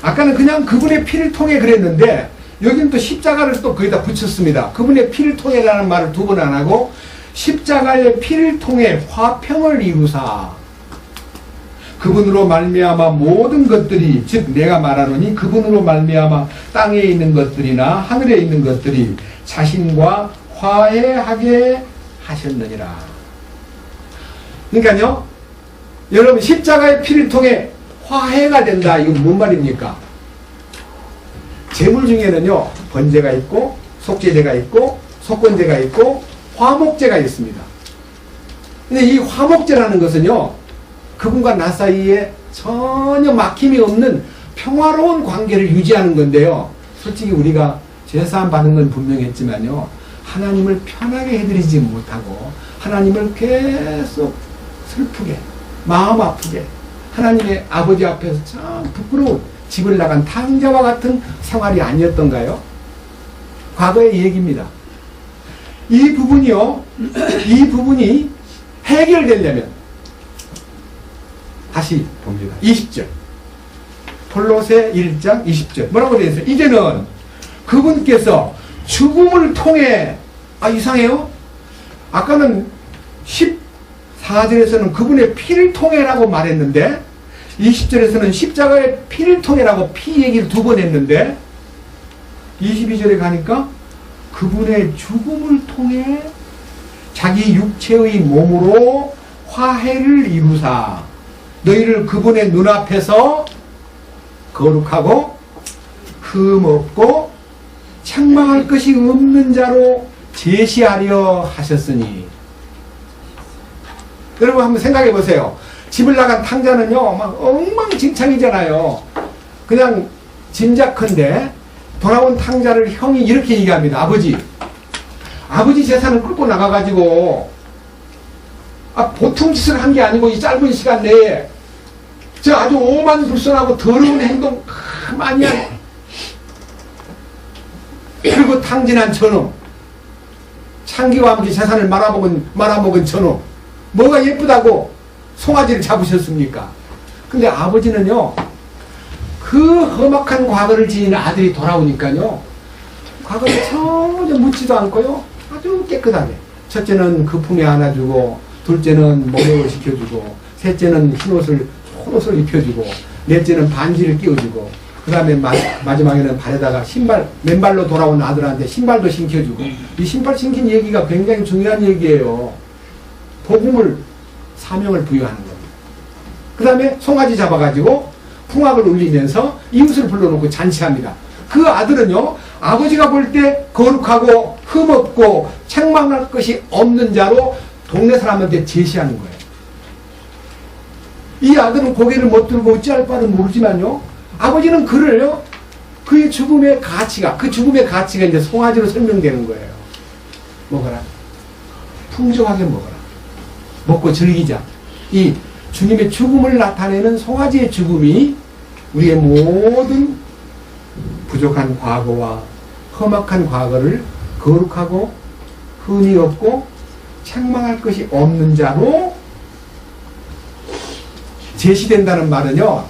아까는 그냥 그분의 피를 통해 그랬는데 여기는 또 십자가를 또 거기다 붙였습니다. 그분의 피를 통해라는 말을 두 번 안 하고 십자가의 피를 통해 화평을 이루사 그분으로 말미암아 모든 것들이, 즉 내가 말하노니 그분으로 말미암아 땅에 있는 것들이나 하늘에 있는 것들이 자신과 화해하게 하셨느니라. 그러니까요, 여러분 십자가의 피를 통해 화해가 된다. 이건 뭔 말입니까? 제물 중에는요, 번제가 있고 속죄제가 있고 속건제가 있고 화목제가 있습니다. 근데 이 화목제라는 것은요, 그분과 나 사이에 전혀 막힘이 없는 평화로운 관계를 유지하는 건데요. 솔직히 우리가 제사함 받은 건 분명했지만요. 하나님을 편하게 해드리지 못하고 하나님을 계속 슬프게 마음 아프게 하나님의 아버지 앞에서 참 부끄러운 집을 나간 탕자와 같은 생활이 아니었던가요? 과거의 얘기입니다. 이 부분이 해결되려면 다시 봅니다. 20절 골로새 1장 20절 뭐라고 되어 있어요? 이제는 그분께서 죽음을 통해 이상해요? 아까는 14절에서는 그분의 피를 통해라고 말했는데 20절에서는 십자가의 피를 통해라고 피 얘기를 2번 했는데 22절에 가니까 그분의 죽음을 통해 자기 육체의 몸으로 화해를 이루사 너희를 그분의 눈앞에서 거룩하고 흠없고 책망할 것이 없는 자로 제시하려 하셨으니. 여러분 한번 생각해 보세요. 집을 나간 탕자는요 막 엉망진창이잖아요. 그냥 짐작컨대 돌아온 탕자를 형이 이렇게 얘기합니다. 아버지 재산을 끌고 나가가지고 보통 짓을 한 게 아니고 이 짧은 시간 내에 저 아주 오만불선하고 더러운 행동 많이 한 그리고 탕진한 저놈 창기와 함께 재산을 말아먹은 저놈 뭐가 예쁘다고 송아지를 잡으셨습니까? 근데 아버지는요 그 험악한 과거를 지닌 아들이 돌아오니까요 과거를 전혀 묻지도 않고요 아주 깨끗하게 첫째는 그 품에 안아주고 둘째는 목욕을 시켜주고 셋째는 흰옷을 입혀주고 넷째는 반지를 끼워주고 그 다음에 마지막에는 발에다가 맨발로 돌아온 아들한테 신발도 신겨주고 이 신발 신긴 얘기가 굉장히 중요한 얘기예요. 복음을 사명을 부여하는 겁니다. 그 다음에 송아지 잡아가지고 풍악을 울리면서 이웃을 불러놓고 잔치합니다. 그 아들은요 아버지가 볼 때 거룩하고 흠없고 책망할 것이 없는 자로 동네 사람한테 제시하는 거예요. 이 아들은 고개를 못 들고 어찌할 바는 모르지만요 아버지는 그를요 그의 죽음의 가치가 이제 송아지로 설명되는 거예요. 먹어라. 풍족하게 먹어라. 먹고 즐기자. 이 주님의 죽음을 나타내는 송아지의 죽음이 우리의 모든 부족한 과거와 험악한 과거를 거룩하고 흠이 없고 책망할 것이 없는 자로 제시된다는 말은요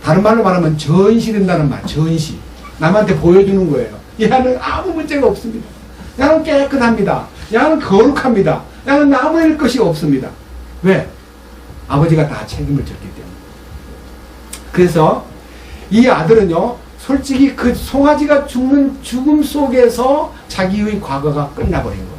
다른 말로 말하면 전시된다는 말. 전시. 남한테 보여주는 거예요. 얘는 아무 문제가 없습니다. 얘는 깨끗합니다. 얘는 거룩합니다. 얘는 남을 것이 없습니다. 왜? 아버지가 다 책임을 졌기 때문에. 그래서 이 아들은요 솔직히 그 송아지가 죽는 죽음 속에서 자기의 과거가 끝나버린 거예요.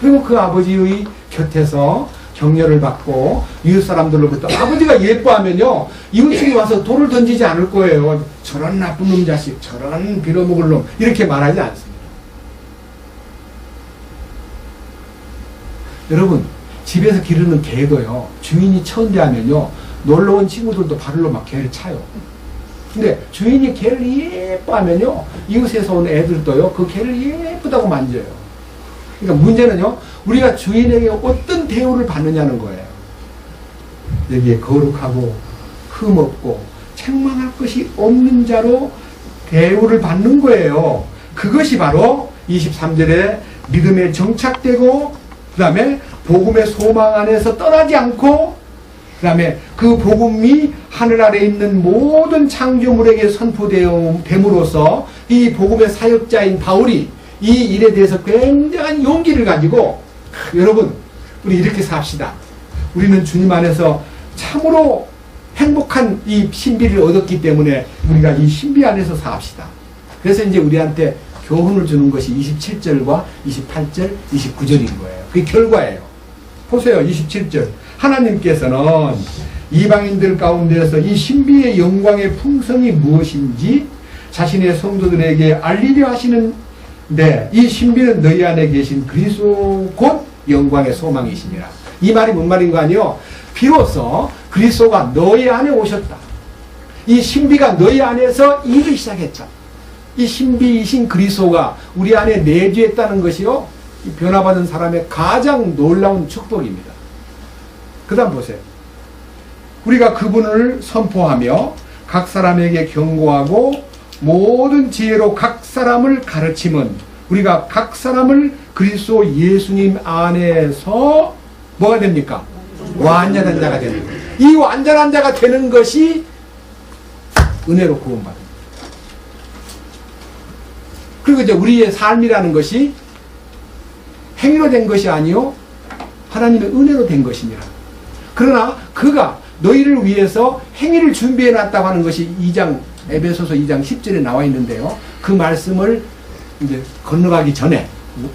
그리고 그 아버지의 곁에서 격려를 받고 이웃 사람들로부터 아버지가 예뻐하면요 이웃들이 와서 돌을 던지지 않을 거예요. 저런 나쁜 놈 자식, 저런 빌어먹을 놈 이렇게 말하지 않습니다. 여러분 집에서 기르는 개도요 주인이 천대하면요 놀러온 친구들도 발로 막 개를 차요. 근데 주인이 개를 예뻐하면요 이웃에서 온 애들도요 그 개를 예쁘다고 만져요. 그러니까 문제는요 우리가 주인에게 어떤 대우를 받느냐는 거예요. 여기에 거룩하고 흠없고 책망할 것이 없는 자로 대우를 받는 거예요. 그것이 바로 23절에 믿음에 정착되고 그 다음에 복음의 소망 안에서 떠나지 않고 그 다음에 그 복음이 하늘 아래 있는 모든 창조물에게 선포됨으로써 이 복음의 사역자인 바울이 이 일에 대해서 굉장한 용기를 가지고 여러분 우리 이렇게 삽시다. 우리는 주님 안에서 참으로 행복한 이 신비를 얻었기 때문에 우리가 이 신비 안에서 삽시다. 그래서 이제 우리한테 교훈을 주는 것이 27절과 28절, 29절인 거예요. 그게 결과예요. 보세요. 27절. 하나님께서는 이방인들 가운데서 이 신비의 영광의 풍성이 무엇인지 자신의 성도들에게 알리려 하시는데 이 신비는 너희 안에 계신 그리스도 곧 영광의 소망이시니라. 이 말이 뭔 말인 거 아니요? 비로소 그리스도가 너희 안에 오셨다. 이 신비가 너희 안에서 일을 시작했죠. 이 신비이신 그리스도가 우리 안에 내주했다는 것이요, 이 변화받은 사람의 가장 놀라운 축복입니다. 그 다음 보세요. 우리가 그분을 선포하며 각 사람에게 경고하고 모든 지혜로 각 사람을 가르침은 우리가 각 사람을 그리스도 예수님 안에서 뭐가 됩니까? 완전한 자가 되는 거예요. 이 완전한 자가 되는 것이 은혜로 구원받는 거예요. 그리고 이제 우리의 삶이라는 것이 행위로 된 것이 아니요 하나님의 은혜로 된 것이니라. 그러나 그가 너희를 위해서 행위를 준비해 놨다고 하는 것이 에베소서 2장 10절에 나와 있는데요. 그 말씀을 이제 건너가기 전에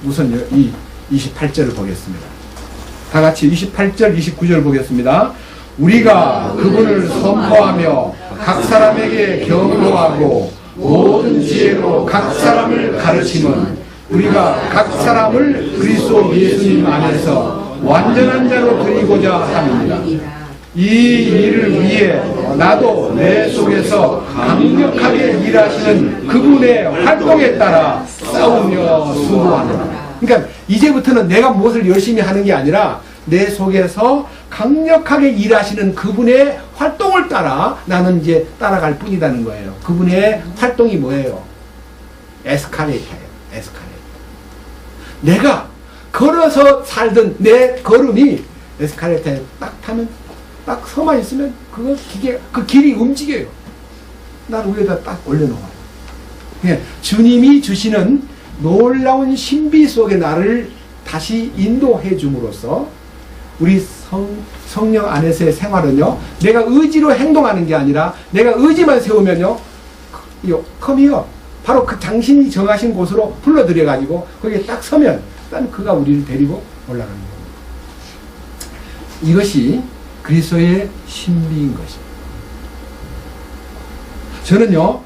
우선 이 28절을 보겠습니다. 다 같이 28절, 29절 보겠습니다. 우리가 그분을 선포하며 각 사람에게 경고하고 모든 지혜로 각 사람을 가르침은 우리가 각 사람을 그리스도 예수님 안에서 완전한 자로 드리고자 합니다. 이 일을 위해 나도 내 속에서 강력하게 일하시는 그분의 활동에 따라 싸우며 수고하노라. 그러니까 이제부터는 내가 무엇을 열심히 하는 게 아니라 내 속에서 강력하게 일하시는 그분의 활동을 따라 나는 이제 따라갈 뿐이라는 거예요. 그분의 활동이 뭐예요? 에스카레이터예요. 에스카레이터. 내가 걸어서 살던 내 걸음이 에스카레이터에 딱 타면, 딱 서만 있으면 그 길이 움직여요. 난 위에다 딱 올려놓아요. 예, 주님이 주시는 놀라운 신비 속에 나를 다시 인도해 줌으로써 우리 성령 안에서의 생활은요, 내가 의지로 행동하는 게 아니라 내가 의지만 세우면요, 컴이요, 바로 그 당신이 정하신 곳으로 불러들여가지고 거기에 딱 서면 난 그가 우리를 데리고 올라가는 겁니다. 이것이 그리스도의 신비인 것입니다. 저는요,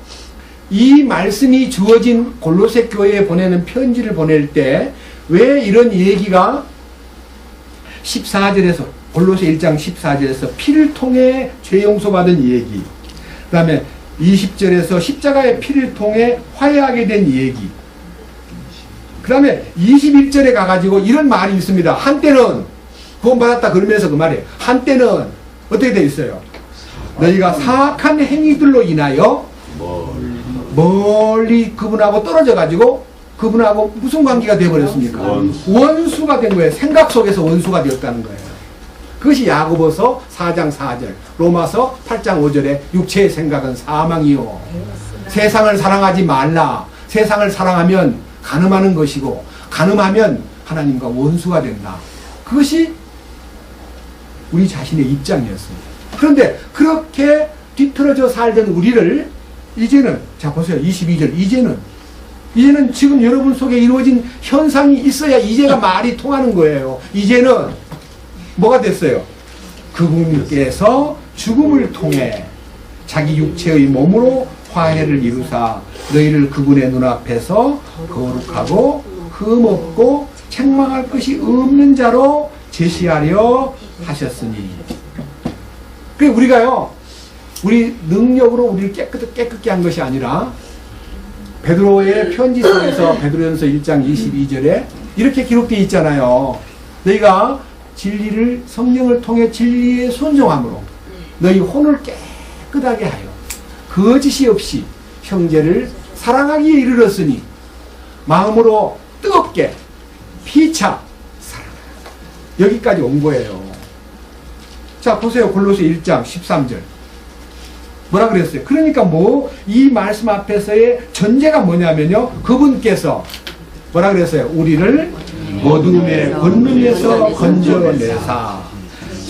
이 말씀이 주어진 골로새 교회에 보내는 편지를 보낼 때 왜 이런 얘기가 14절에서 골로새 1장 14절에서 피를 통해 죄 용서받은 얘기, 그 다음에 20절에서 십자가의 피를 통해 화해하게 된 얘기, 그 다음에 21절에 가가지고 이런 말이 있습니다. 한때는 구원받았다 그러면서 그 말이에요. 한때는 어떻게 되어 있어요? 너희가 사악한 행위들로 인하여 멀리 그분하고 떨어져 가지고 그분하고 무슨 관계가 되어버렸습니까? 원수가 된 거예요. 생각 속에서 원수가 되었다는 거예요. 그것이 야고보서 4장 4절, 로마서 8장 5절에 육체의 생각은 사망이요, 세상을 사랑하지 말라. 세상을 사랑하면 간음하는 것이고 간음하면 하나님과 원수가 된다. 그것이 우리 자신의 입장이었습니다. 그런데 그렇게 뒤틀어져 살던 우리를 이제는, 자 보세요. 22절. 이제는 지금 여러분 속에 이루어진 현상이 있어야 이제가 말이 통하는 거예요. 이제는 뭐가 됐어요? 그분께서 죽음을 통해 자기 육체의 몸으로 화해를 이루사 너희를 그분의 눈앞에서 거룩하고 흠없고 책망할 것이 없는 자로 제시하려 하셨으니. 그러니까 우리가요, 우리 능력으로 우리를 깨끗게 한 것이 아니라 베드로의 편지 속에서 베드로전서 1장 22절에 이렇게 기록되어 있잖아요. 너희가 진리를, 성령을 통해 진리에 순종함으로 너희 혼을 깨끗하게 하여 거짓이 없이 형제를 사랑하기에 이르렀으니 마음으로 뜨겁게 피차 사랑하라. 여기까지 온 거예요. 자 보세요. 골로새 1장 13절 뭐라 그랬어요? 그러니까 이 말씀 앞에서의 전제가 뭐냐면요, 그분께서 뭐라 그랬어요? 우리를 어둠의 권능에서 건져내사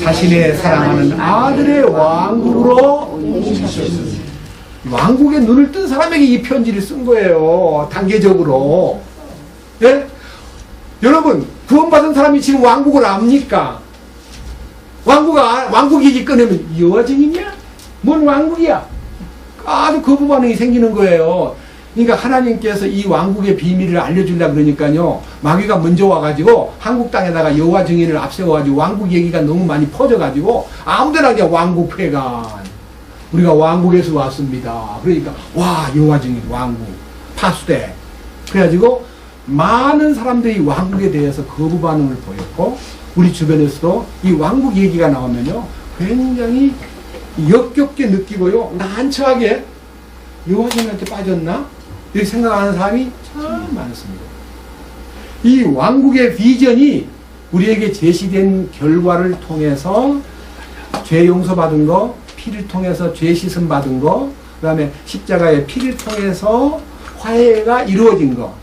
자신의 사랑하는 아들의 왕국으로 옮기셨습니다. 왕국의 눈을 뜬 사람에게 이 편지를 쓴 거예요. 단계적으로. 예? 여러분, 구원받은 사람이 지금 왕국을 압니까? 왕국 얘기 꺼내면 여정이냐? 뭔 왕국이야? 아주 거부 반응이 생기는 거예요. 그러니까 하나님께서 이 왕국의 비밀을 알려주려고 그러니까요. 마귀가 먼저 와가지고 한국 땅에다가 여호와 증인을 앞세워가지고 왕국 얘기가 너무 많이 퍼져가지고 아무데나 그냥 왕국회관. 우리가 왕국에서 왔습니다. 그러니까 와 여호와 증인 왕국 파수대. 그래가지고 많은 사람들이 왕국에 대해서 거부 반응을 보였고 우리 주변에서도 이 왕국 얘기가 나오면요. 굉장히 역겹게 느끼고요. 난처하게 여호와 증인한테 빠졌나? 이렇게 생각하는 사람이 참 많습니다. 이 왕국의 비전이 우리에게 제시된 결과를 통해서 죄 용서받은 거, 피를 통해서 죄 씻음 받은 거, 그 다음에 십자가의 피를 통해서 화해가 이루어진 거,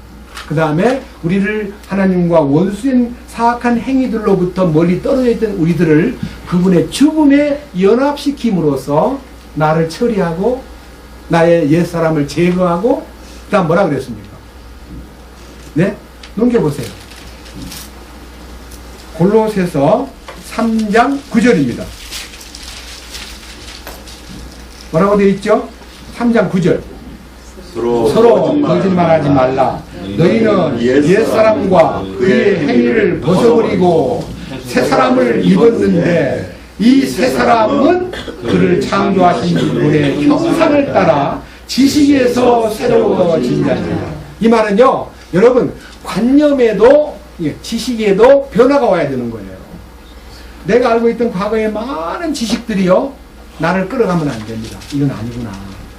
그 다음에 우리를 하나님과 원수인 사악한 행위들로부터 멀리 떨어져 있던 우리들을 그분의 죽음에 연합시킴으로써 나를 처리하고 나의 옛사람을 제거하고 그 다음 뭐라 그랬습니까? 네? 넘겨보세요. 골로새서 3장 9절입니다. 뭐라고 되어 있죠? 3장 9절. 서로 거짓말하지 말라. 너희는 옛사람과 그의 행위를 벗어버리고 새 사람을 입었는데 이 새 사람은 그를 창조하신 분의 형상을 따라 지식에서 새로워진 자입니다. 이 말은요, 여러분 관념에도 지식에도 변화가 와야 되는 거예요. 내가 알고 있던 과거의 많은 지식들이요 나를 끌어가면 안 됩니다. 이건 아니구나.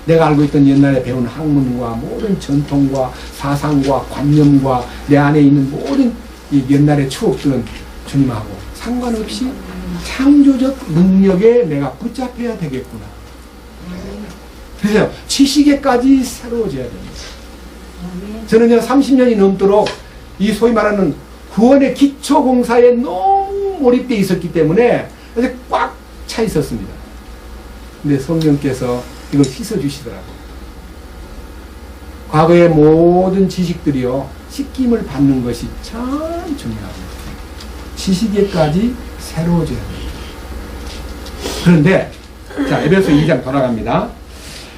내가 알고 있던 옛날에 배운 학문과 모든 전통과 사상과 관념과 내 안에 있는 모든 이 옛날의 추억들은 주님하고 상관없이 창조적 능력에 내가 붙잡혀야 되겠구나. 그래서 지식에까지 새로워져야 됩니다. 저는요 30년이 넘도록 이 소위 말하는 구원의 기초공사에 너무 몰입되어 있었기 때문에 아주 꽉 차 있었습니다. 근데 성령께서 이걸 씻어주시더라고요. 과거의 모든 지식들이요 씻김을 받는 것이 참 중요합니다. 지식에까지 새로워져야 합니다. 그런데 자 에베소 2장 돌아갑니다.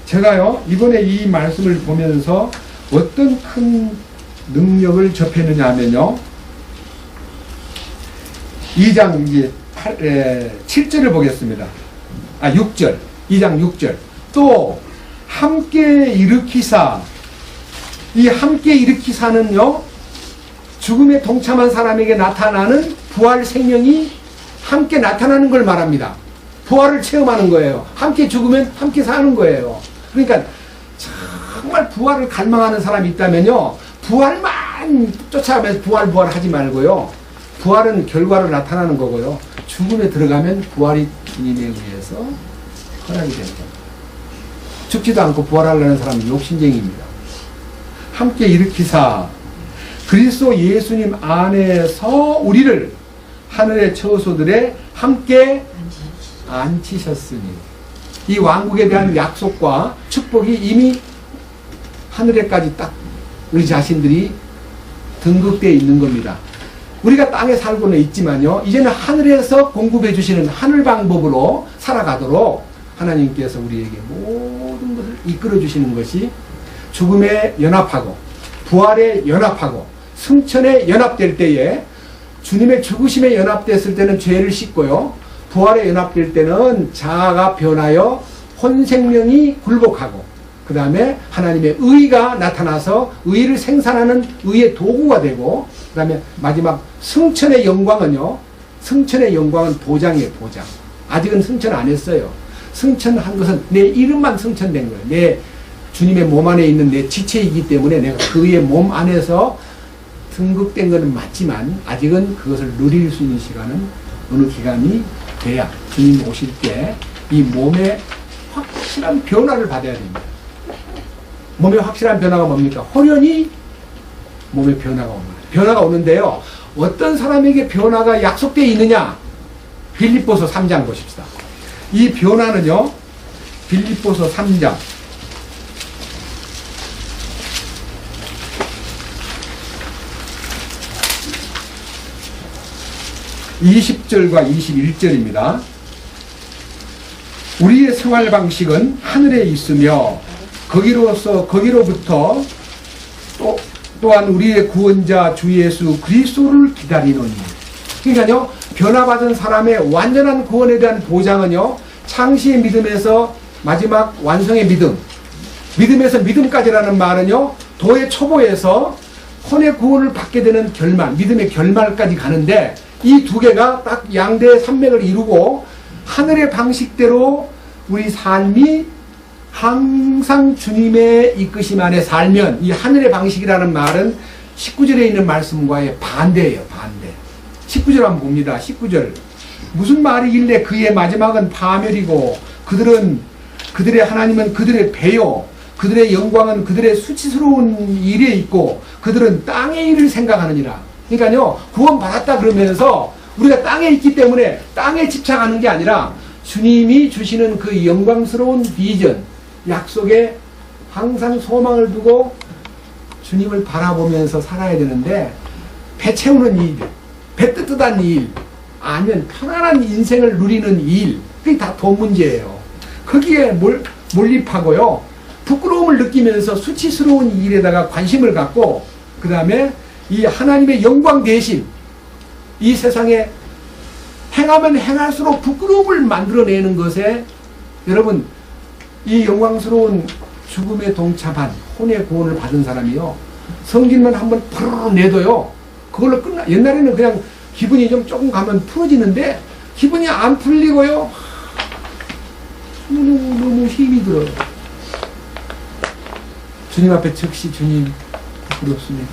제가요 이번에 이 말씀을 보면서 어떤 큰 능력을 접했느냐 하면요 2장 이제 7절을 보겠습니다. 6절 2장 6절 또 함께 일으키사 이 함께 일으키사는요 죽음에 동참한 사람에게 나타나는 부활 생명이 함께 나타나는 걸 말합니다. 부활을 체험하는 거예요. 함께 죽으면 함께 사는 거예요. 그러니까 정말 부활을 갈망하는 사람이 있다면요 부활만 쫓아가면서 부활 하지 말고요 부활은 결과로 나타나는 거고요 죽음에 들어가면 부활이 주님에 의해서 허락이 되는 겁니다. 죽지도 않고 부활하려는 사람은 욕심쟁이입니다. 함께 일으키사 그리스도 예수님 안에서 우리를 하늘의 처소들에 함께 앉히셨으니 이 왕국에 대한 약속과 축복이 이미 하늘에까지 딱 우리 자신들이 등극되어 있는 겁니다. 우리가 땅에 살고는 있지만요 이제는 하늘에서 공급해 주시는 하늘 방법으로 살아가도록 하나님께서 우리에게 모든 것을 이끌어 주시는 것이 죽음에 연합하고 부활에 연합하고 승천에 연합될 때에 주님의 죽으심에 연합됐을 때는 죄를 씻고요 부활에 연합될 때는 자아가 변하여 혼생명이 굴복하고 그 다음에 하나님의 의가 나타나서 의를 생산하는 의의 도구가 되고 그 다음에 마지막 승천의 영광은요 승천의 영광은 보장이에요. 보장. 아직은 승천 안 했어요. 승천한 것은 내 이름만 승천된 거예요. 내 주님의 몸 안에 있는 내 지체이기 때문에 내가 그의 몸 안에서 등극된 것은 맞지만 아직은 그것을 누릴 수 있는 시간은 어느 기간이 돼야 주님 오실 때 이 몸에 확실한 변화를 받아야 됩니다. 몸에 확실한 변화가 뭡니까? 호련히 몸에 변화가 옵니다. 변화가 오는데요. 어떤 사람에게 변화가 약속되어 있느냐? 빌립보서 3장 보십시다. 이 변화는요. 빌립보서 3장 20절과 21절입니다. 우리의 생활 방식은 하늘에 있으며 거기로부터 또한 우리의 구원자 주 예수 그리스도를 기다리노니. 그러니까요, 변화받은 사람의 완전한 구원에 대한 보장은요, 창시의 믿음에서 마지막 완성의 믿음, 믿음에서 믿음까지라는 말은요, 도의 초보에서 혼의 구원을 받게 되는 결말, 믿음의 결말까지 가는데, 이 두 개가 딱 양대의 산맥을 이루고 하늘의 방식대로 우리 삶이 항상 주님의 이끄심 안에 살면, 이 하늘의 방식이라는 말은 19절에 있는 말씀과의 반대예요. 반대. 19절 한번 봅니다. 19절. 무슨 말이길래 그의 마지막은 파멸이고 그들의 하나님은 그들의 배요, 그들의 영광은 그들의 수치스러운 일에 있고 그들은 땅의 일을 생각하느니라. 그러니까요, 구원받았다 그러면서 우리가 땅에 있기 때문에 땅에 집착하는 게 아니라 주님이 주시는 그 영광스러운 비전, 약속에 항상 소망을 두고 주님을 바라보면서 살아야 되는데, 배 채우는 일, 배 뜨뜻한 일, 아니면 편안한 인생을 누리는 일, 그게 다 돈 문제예요. 거기에 몰입하고요, 부끄러움을 느끼면서 수치스러운 일에다가 관심을 갖고, 그 다음에 이 하나님의 영광 대신 이 세상에 행하면 행할수록 부끄러움을 만들어내는 것에, 여러분, 이 영광스러운 죽음에 동참한 혼의 구원을 받은 사람이요, 성질만 한번 푸르르 내도요, 그걸로 옛날에는 그냥 기분이 좀 조금 가면 풀어지는데, 기분이 안 풀리고요, 너무 힘이 들어요. 주님 앞에 즉시 주님 부끄럽습니다.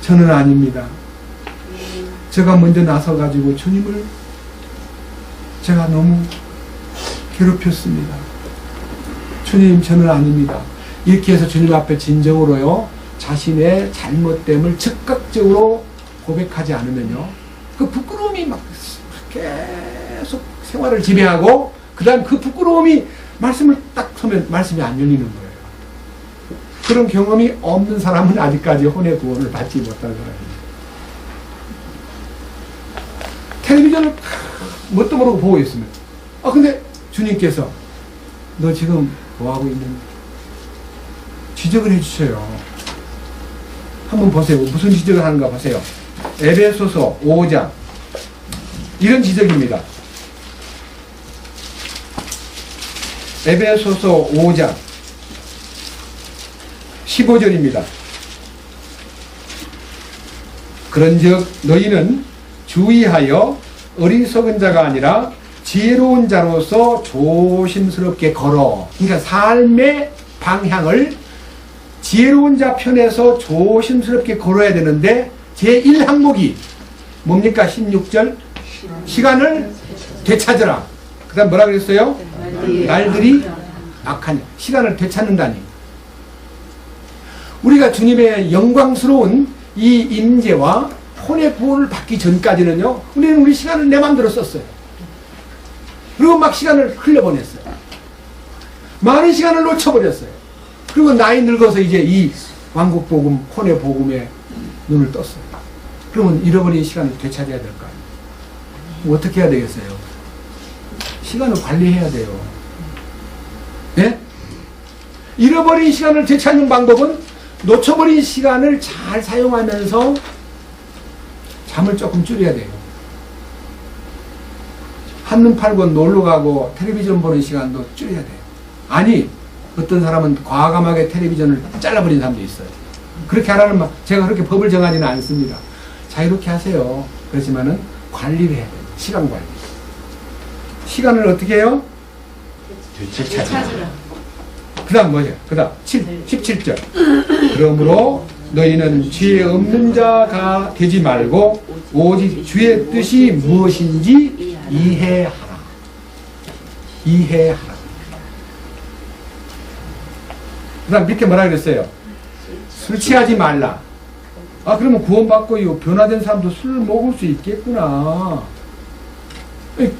저는 아닙니다. 제가 먼저 나서가지고 주님을 제가 너무 괴롭혔습니다. 주님, 저는 아닙니다. 이렇게 해서 주님 앞에 진정으로요, 자신의 잘못됨을 즉각적으로 고백하지 않으면요, 그 부끄러움이 막 계속 생활을 지배하고, 그 다음 그 부끄러움이 말씀을 딱 서면 말씀이 안 열리는 거예요. 그런 경험이 없는 사람은 아직까지 혼의 구원을 받지 못한 사람입니다. 텔레비전을 뭣도 모르고 보고 있으면, 근데 주님께서 너 지금 뭐하고 있는지 지적을 해주셔요. 한번 보세요. 무슨 지적을 하는가 보세요. 에베소서 5장 이런 지적입니다. 에베소서 5장 15절입니다. 그런즉 너희는 주의하여 어리석은 자가 아니라 지혜로운 자로서 조심스럽게 걸어. 그러니까 삶의 방향을 지혜로운 자 편에서 조심스럽게 걸어야 되는데, 제1항목이 뭡니까? 16절 시간을 되찾으라. 그 다음 뭐라 그랬어요? 날들이 악하니. 시간을 되찾는다니. 우리가 주님의 영광스러운 이 임재와 혼의 구원을 받기 전까지는요, 우리는 우리 시간을 내 맘대로 썼어요. 그리고 막 시간을 흘려보냈어요. 많은 시간을 놓쳐버렸어요. 그리고 나이 늙어서 이제 이 왕국복음, 혼의 복음에 눈을 떴어요. 그러면 잃어버린 시간을 되찾아야 될 거 아니에요. 어떻게 해야 되겠어요? 시간을 관리해야 돼요. 네? 잃어버린 시간을 되찾는 방법은 놓쳐버린 시간을 잘 사용하면서 잠을 조금 줄여야 돼요. 한눈 팔고 놀러 가고 텔레비전 보는 시간도 줄여야 돼요. 아니, 어떤 사람은 과감하게 텔레비전을 잘라버린 사람도 있어요. 그렇게 하라는 말, 제가 그렇게 법을 정하지는 않습니다. 자유롭게 하세요. 그렇지만은 관리를 해야 돼요. 시간 관리. 시간을 어떻게 해요? 되찾으라. 그 다음 뭐죠? 그 다음 17절. 그러므로 너희는 지혜 없는 자가 되지 말고 오직 주의 뜻이 무엇인지 이해하라. 이해하라. 그 다음 밑에 뭐라 그랬어요? 술 취하지 말라. 그러면 구원받고 변화된 사람도 술 먹을 수 있겠구나.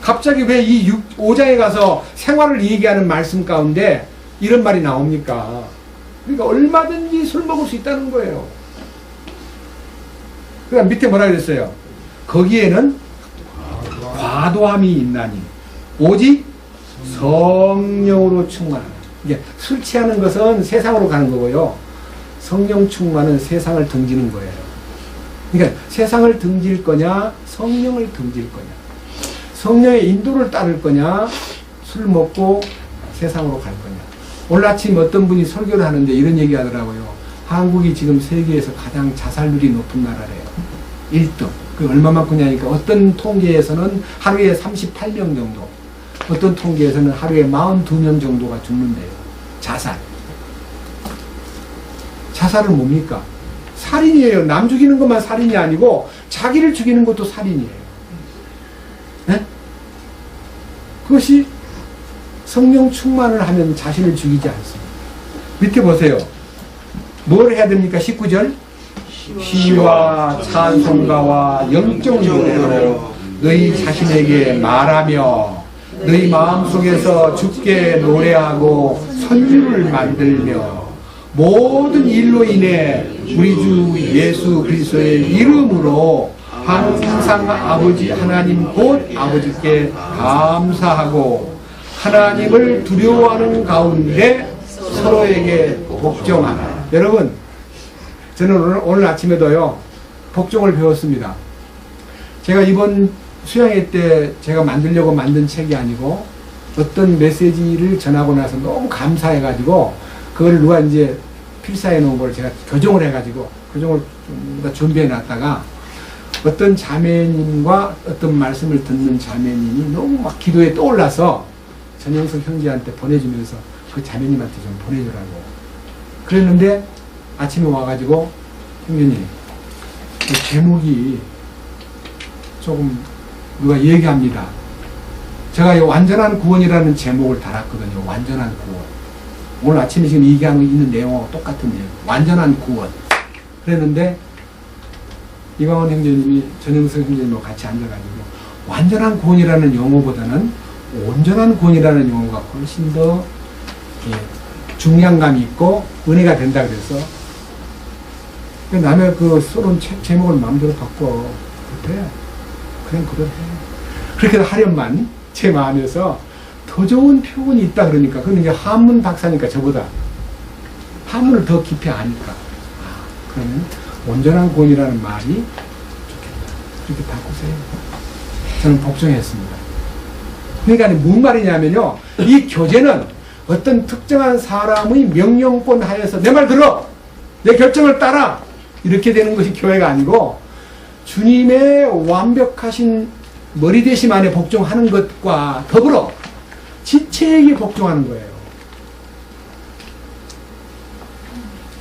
갑자기 왜 이 5장에 가서 생활을 얘기하는 말씀 가운데 이런 말이 나옵니까? 그러니까 얼마든지 술 먹을 수 있다는 거예요. 그 다음 밑에 뭐라 그랬어요? 거기에는 과도함이 있나니 오직 성령으로 충만하라. 이제 술 취하는 것은 세상으로 가는 거고요. 성령 충만은 세상을 등지는 거예요. 그러니까 세상을 등질 거냐, 성령을 등질 거냐. 성령의 인도를 따를 거냐, 술 먹고 세상으로 갈 거냐. 오늘 아침 어떤 분이 설교를 하는데 이런 얘기 하더라고요. 한국이 지금 세계에서 가장 자살률이 높은 나라래요. 1등. 그 얼마만큼이냐니까 어떤 통계에서는 하루에 38명 정도, 어떤 통계에서는 하루에 42명 정도가 죽는데요. 자살. 자살은 뭡니까? 살인이에요. 남 죽이는 것만 살인이 아니고 자기를 죽이는 것도 살인이에요. 네? 그것이 성령 충만을 하면 자신을 죽이지 않습니다. 밑에 보세요. 뭘 해야 됩니까? 19절. 시와 찬송가와 영적 노래로 너희 자신에게 말하며 너희 마음속에서 주께 노래하고 선율을 만들며 모든 일로 인해 우리 주 예수 그리스도의 이름으로 항상 아버지 하나님 곧 아버지께 감사하고 하나님을 두려워하는 가운데 서로에게 복종하라. 여러분, 저는 오늘 아침에도요 복종을 배웠습니다. 제가 이번 수양회 때 제가 만들려고 만든 책이 아니고 어떤 메시지를 전하고 나서 너무 감사해가지고 그걸 누가 이제 필사해 놓은 걸 제가 교정을 해가지고 교정을 좀 준비해 놨다가 어떤 자매님과 어떤 말씀을 듣는 자매님이 너무 막 기도에 떠올라서 전영석 형제한테 보내주면서 그 자매님한테 좀 보내주라고 그랬는데 아침에 와가지고 형제님 그 제목이 조금 누가 얘기합니다. 제가 이 완전한 구원이라는 제목을 달았거든요. 완전한 구원. 오늘 아침에 지금 얘기하고 있는 내용하고 똑같은 내용. 완전한 구원. 그랬는데 이광원 형제님이 전영석 형제님과 같이 앉아가지고 완전한 구원이라는 용어보다는 온전한 구원이라는 용어가 훨씬 더 중량감이 있고 은혜가 된다 그래서 남의 그 써놓은 제목을 마음대로 바꿔. 그래. 그냥 그래. 그렇게 하련만 제 마음에서 더 좋은 표현이 있다 그러니까 그건 이제 한문 박사니까 저보다 한문을 더 깊이 아니까 그러면 온전한 구원이라는 말이 좋겠다. 그렇게 바꾸세요. 저는 복종했습니다. 그러니까 무슨 말이냐면요. 이 교제는 어떤 특정한 사람의 명령권 하에서 내 말 들어! 내 결정을 따라! 이렇게 되는 것이 교회가 아니고 주님의 완벽하신 머리 대심 안에 복종하는 것과 더불어 지체에게 복종하는 거예요.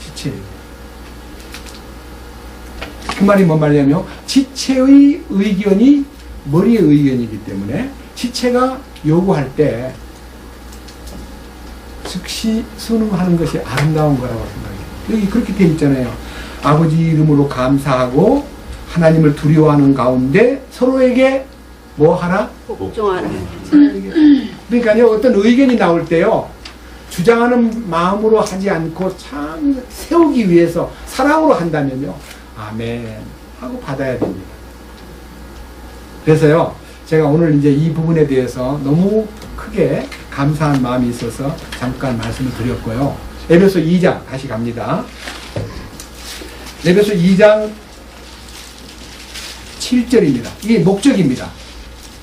지체에게. 그 말이 뭔 말이냐면 지체의 의견이 머리의 의견이기 때문에 지체가 요구할 때 즉시 순응하는 것이 아름다운 거라고 생각해요. 여기 그렇게 되어 있잖아요. 아버지 이름으로 감사하고 하나님을 두려워하는 가운데 서로에게 뭐 하나? 복종하라. 그러니까요, 어떤 의견이 나올 때요, 주장하는 마음으로 하지 않고 참 세우기 위해서 사랑으로 한다면요, 아멘 하고 받아야 됩니다. 그래서요, 제가 오늘 이제 이 부분에 대해서 너무 크게 감사한 마음이 있어서 잠깐 말씀을 드렸고요. 에베소 2장 다시 갑니다. 에베소 2장 7절입니다. 이게 목적입니다.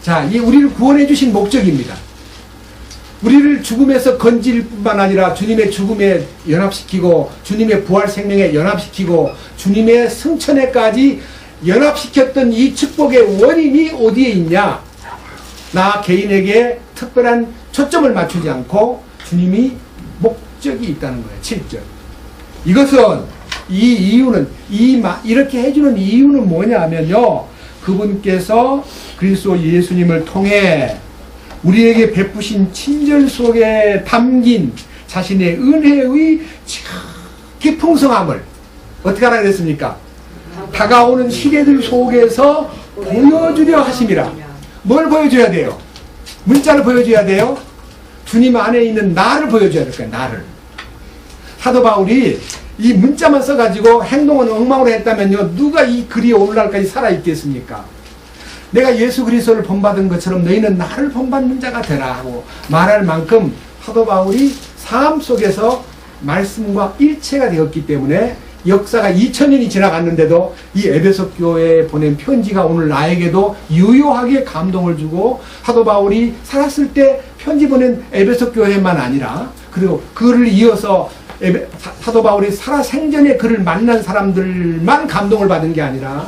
자, 이게 우리를 구원해 주신 목적입니다. 우리를 죽음에서 건질 뿐만 아니라 주님의 죽음에 연합시키고 주님의 부활 생명에 연합시키고 주님의 승천에까지 연합시켰던 이 축복의 원인이 어디에 있냐? 나 개인에게 특별한 초점을 맞추지 않고 주님이 목적이 있다는 거예요. 7절. 이것은 이 이유는 이렇게 해주는 이유는 뭐냐 하면요. 그분께서 그리스도 예수님을 통해 우리에게 베푸신 친절 속에 담긴 자신의 은혜의 지극히 풍성함을 어떻게 하라 그랬습니까? 다가오는 시대들 속에서 보여주려 하심이라. 뭘 보여줘야 돼요? 문자를 보여줘야 돼요? 주님 안에 있는 나를 보여줘야 될 거예요. 나를. 사도 바울이 이 문자만 써가지고 행동은 엉망으로 했다면요, 누가 이 글이 오늘날까지 살아있겠습니까? 내가 예수 그리스도를 본받은 것처럼 너희는 나를 본받는 자가 되라 하고 말할 만큼 사도 바울이 삶 속에서 말씀과 일체가 되었기 때문에 역사가 2000년이 지나갔는데도 이 에베소 교회에 보낸 편지가 오늘 나에게도 유효하게 감동을 주고, 사도 바울이 살았을 때 편지 보낸 에베소 교회만 아니라, 그리고 그를 이어서 사도 바울이 살아생전에 그를 만난 사람들만 감동을 받은 게 아니라,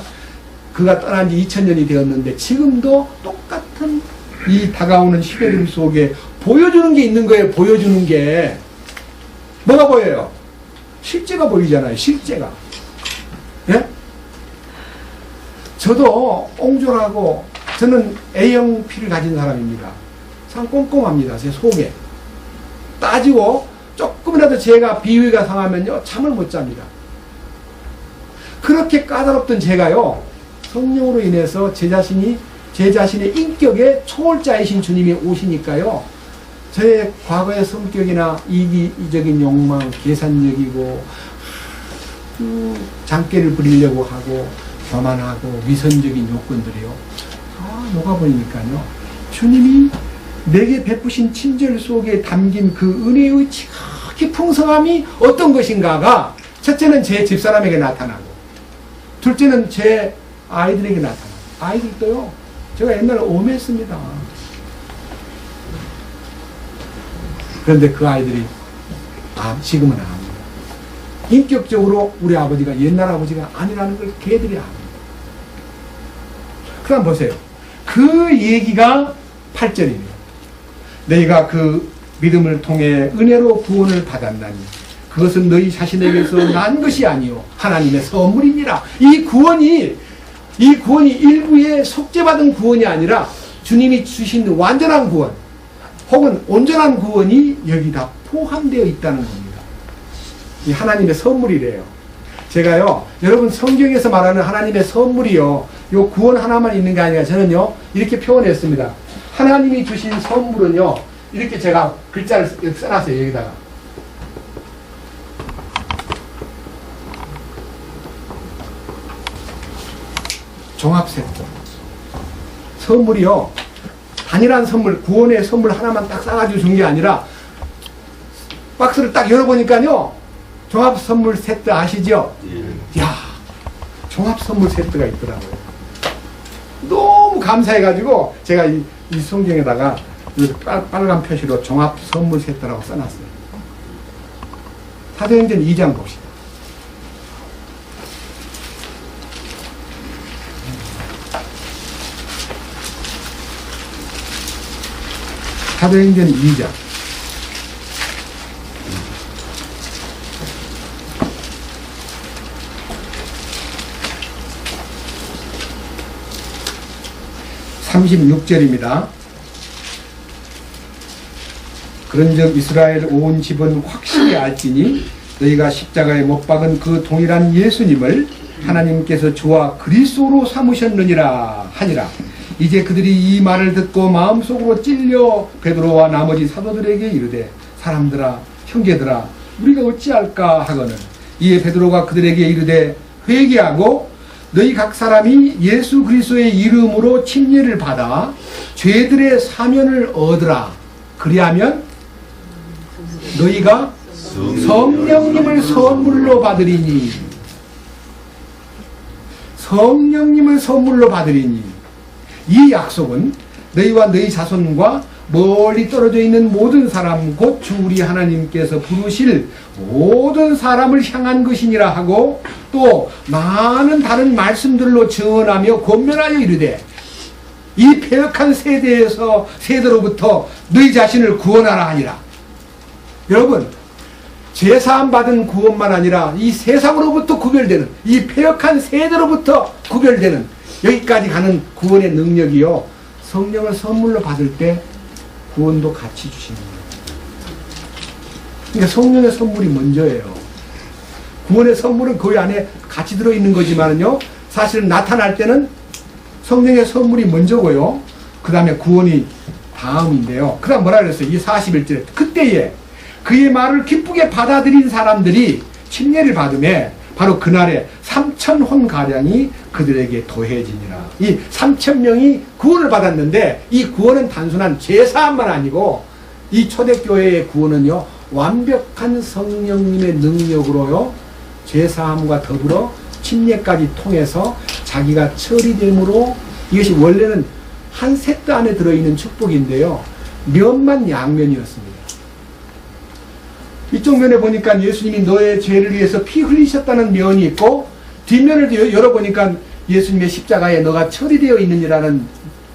그가 떠난 지 2000년이 되었는데 지금도 똑같은 이 다가오는 시대들 속에 보여주는 게 있는 거예요. 보여주는 게. 뭐가 보여요? 실제가 보이잖아요. 실제가. 예? 저도 옹졸하고, 저는 A형 피를 가진 사람입니다. 참 꼼꼼합니다. 제 속에. 따지고 조금이라도 제가 비위가 상하면요, 잠을 못 잡니다. 그렇게 까다롭던 제가요, 성령으로 인해서 제 자신의 인격에 초월자이신 주님이 오시니까요, 저의 과거의 성격이나 이기적인 욕망, 계산적이고, 장깨를 부리려고 하고, 교만하고, 위선적인 요건들이요, 녹아버리니까요, 주님이 내게 베푸신 친절 속에 담긴 그 은혜의 지극히 풍성함이 어떤 것인가가, 첫째는 제 집사람에게 나타나고, 둘째는 제 아이들에게 나타나고, 아이들도요, 제가 옛날에 오매했습니다. 그런데 그 아이들이 지금은 압니다. 인격적으로 우리 아버지가 옛날 아버지가 아니라는 걸 걔들이 압니다. 그럼 보세요. 그 얘기가 8절입니다. 너희가 그 믿음을 통해 은혜로 구원을 받았나니 그것은 너희 자신에게서 난 것이 아니요 하나님의 선물이니라. 이 구원이 일부의 속죄받은 구원이 아니라 주님이 주신 완전한 구원, 혹은 온전한 구원이 여기 다 포함되어 있다는 겁니다. 이 하나님의 선물이래요. 제가요, 여러분 성경에서 말하는 하나님의 선물이요, 요 구원 하나만 있는 게 아니라 저는요, 이렇게 표현했습니다. 하나님이 주신 선물은요, 이렇게 제가 글자를 써놨어요, 여기다가. 종합 세트. 선물이요, 단일한 선물, 구원의 선물 하나만 딱 싸가지고 준 게 아니라, 박스를 딱 열어보니까요, 종합 선물 세트 아시죠? 예. 야, 종합 선물 세트가 있더라고요. 너무 감사해가지고, 제가 이 성경에다가 빨간 표시로 종합 선물 세트라고 써놨어요. 사도행전 2장 봅시다. 사도행전 2장. (36절입니다) 그런즉 이스라엘 온 집은 확실히 알지니 너희가 십자가에 못 박은 그 동일한 예수님을 하나님께서 주와 그리스도로 삼으셨느니라 하니라. 이제 그들이 이 말을 듣고 마음속으로 찔려 베드로와 나머지 사도들에게 이르되 사람들아 형제들아 우리가 어찌할까 하거늘 이에 베드로가 그들에게 이르되 회개하고 너희 각 사람이 예수 그리스도의 이름으로 침례를 받아 죄들의 사면을 얻으라. 그리하면 너희가 성령님을 선물로 받으리니. 성령님을 선물로 받으리니. 이 약속은 너희와 너희 자손과 멀리 떨어져 있는 모든 사람 곧 주 우리 하나님께서 부르실 모든 사람을 향한 것이니라 하고 또 많은 다른 말씀들로 증언하며 권면하여 이르되 이 패역한 세대로부터 너희 자신을 구원하라 하니라. 여러분, 죄사함 받은 구원만 아니라 이 세상으로부터 구별되는 이 패역한 세대로부터 구별되는 여기까지 가는 구원의 능력이요, 성령을 선물로 받을 때 구원도 같이 주시는 거예요. 그러니까 성령의 선물이 먼저예요. 구원의 선물은 그 안에 같이 들어있는 거지만요, 사실은 나타날 때는 성령의 선물이 먼저고요, 그 다음에 구원이 다음인데요. 그 다음 뭐라 그랬어요? 이 41절에 그때에 그의 말을 기쁘게 받아들인 사람들이 침례를 받음에 바로 그날에 3,000혼가량이 그들에게 더해지니라. 이 3,000명이 구원을 받았는데 이 구원은 단순한 죄사함만 아니고 이 초대교회의 구원은요 완벽한 성령님의 능력으로요, 죄사함과 더불어 침례까지 통해서 자기가 처리됨으로, 이것이 원래는 한 세트 안에 들어있는 축복인데요, 면만 양면이었습니다. 이쪽 면에 보니까 예수님이 너의 죄를 위해서 피 흘리셨다는 면이 있고, 뒷면을 열어보니까 예수님의 십자가에 너가 처리되어 있느니라는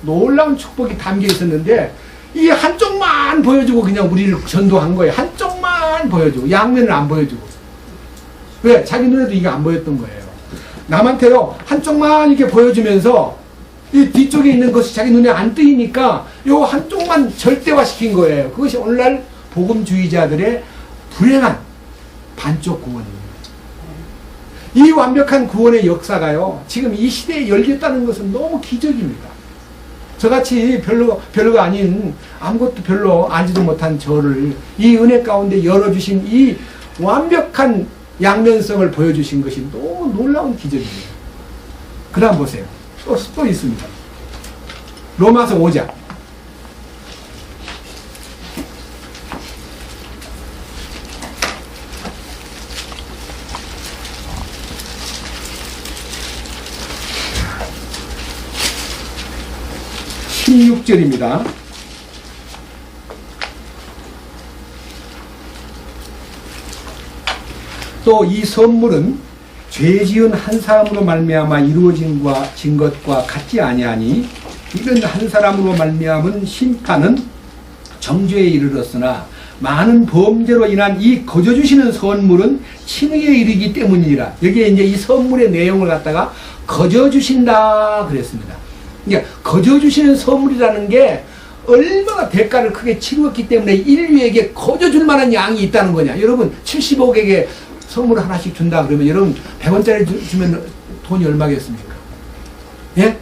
놀라운 축복이 담겨 있었는데, 이 한쪽만 보여주고 그냥 우리를 전도한 거예요. 한쪽만 보여주고 양면을 안 보여주고. 왜? 자기 눈에도 이게 안 보였던 거예요. 남한테요 한쪽만 이렇게 보여주면서 이 뒤쪽에 있는 것이 자기 눈에 안 뜨이니까 요 한쪽만 절대화시킨 거예요. 그것이 오늘날 복음주의자들의 불행한 반쪽 구원입니다. 이 완벽한 구원의 역사가요 지금 이 시대에 열렸다는 것은 너무 기적입니다. 저같이 별로가 아닌, 아무것도 별로 알지도 못한 저를 이 은혜 가운데 열어주신 이 완벽한 양면성을 보여주신 것이 너무 놀라운 기적입니다. 그 다음 보세요. 또 있습니다. 로마서 5장. (16절입니다) 또 이 선물은 죄 지은 한 사람으로 말미암아 이루어진 것과 같지 아니하니 이런 한 사람으로 말미암은 심판은 정죄에 이르렀으나 많은 범죄로 인한 이 거저 주시는 선물은 칭의에 이르기 때문이라. 여기에 이제 이 선물의 내용을 갖다가 거저 주신다 그랬습니다. 그러니까 거저 주시는 선물이라는 게 얼마나 대가를 크게 치루었기 때문에 인류에게 거저 줄 만한 양이 있다는 거냐. 여러분 70억에게 선물을 하나씩 준다 그러면 여러분 100원짜리 주면 돈이 얼마겠습니까? 예?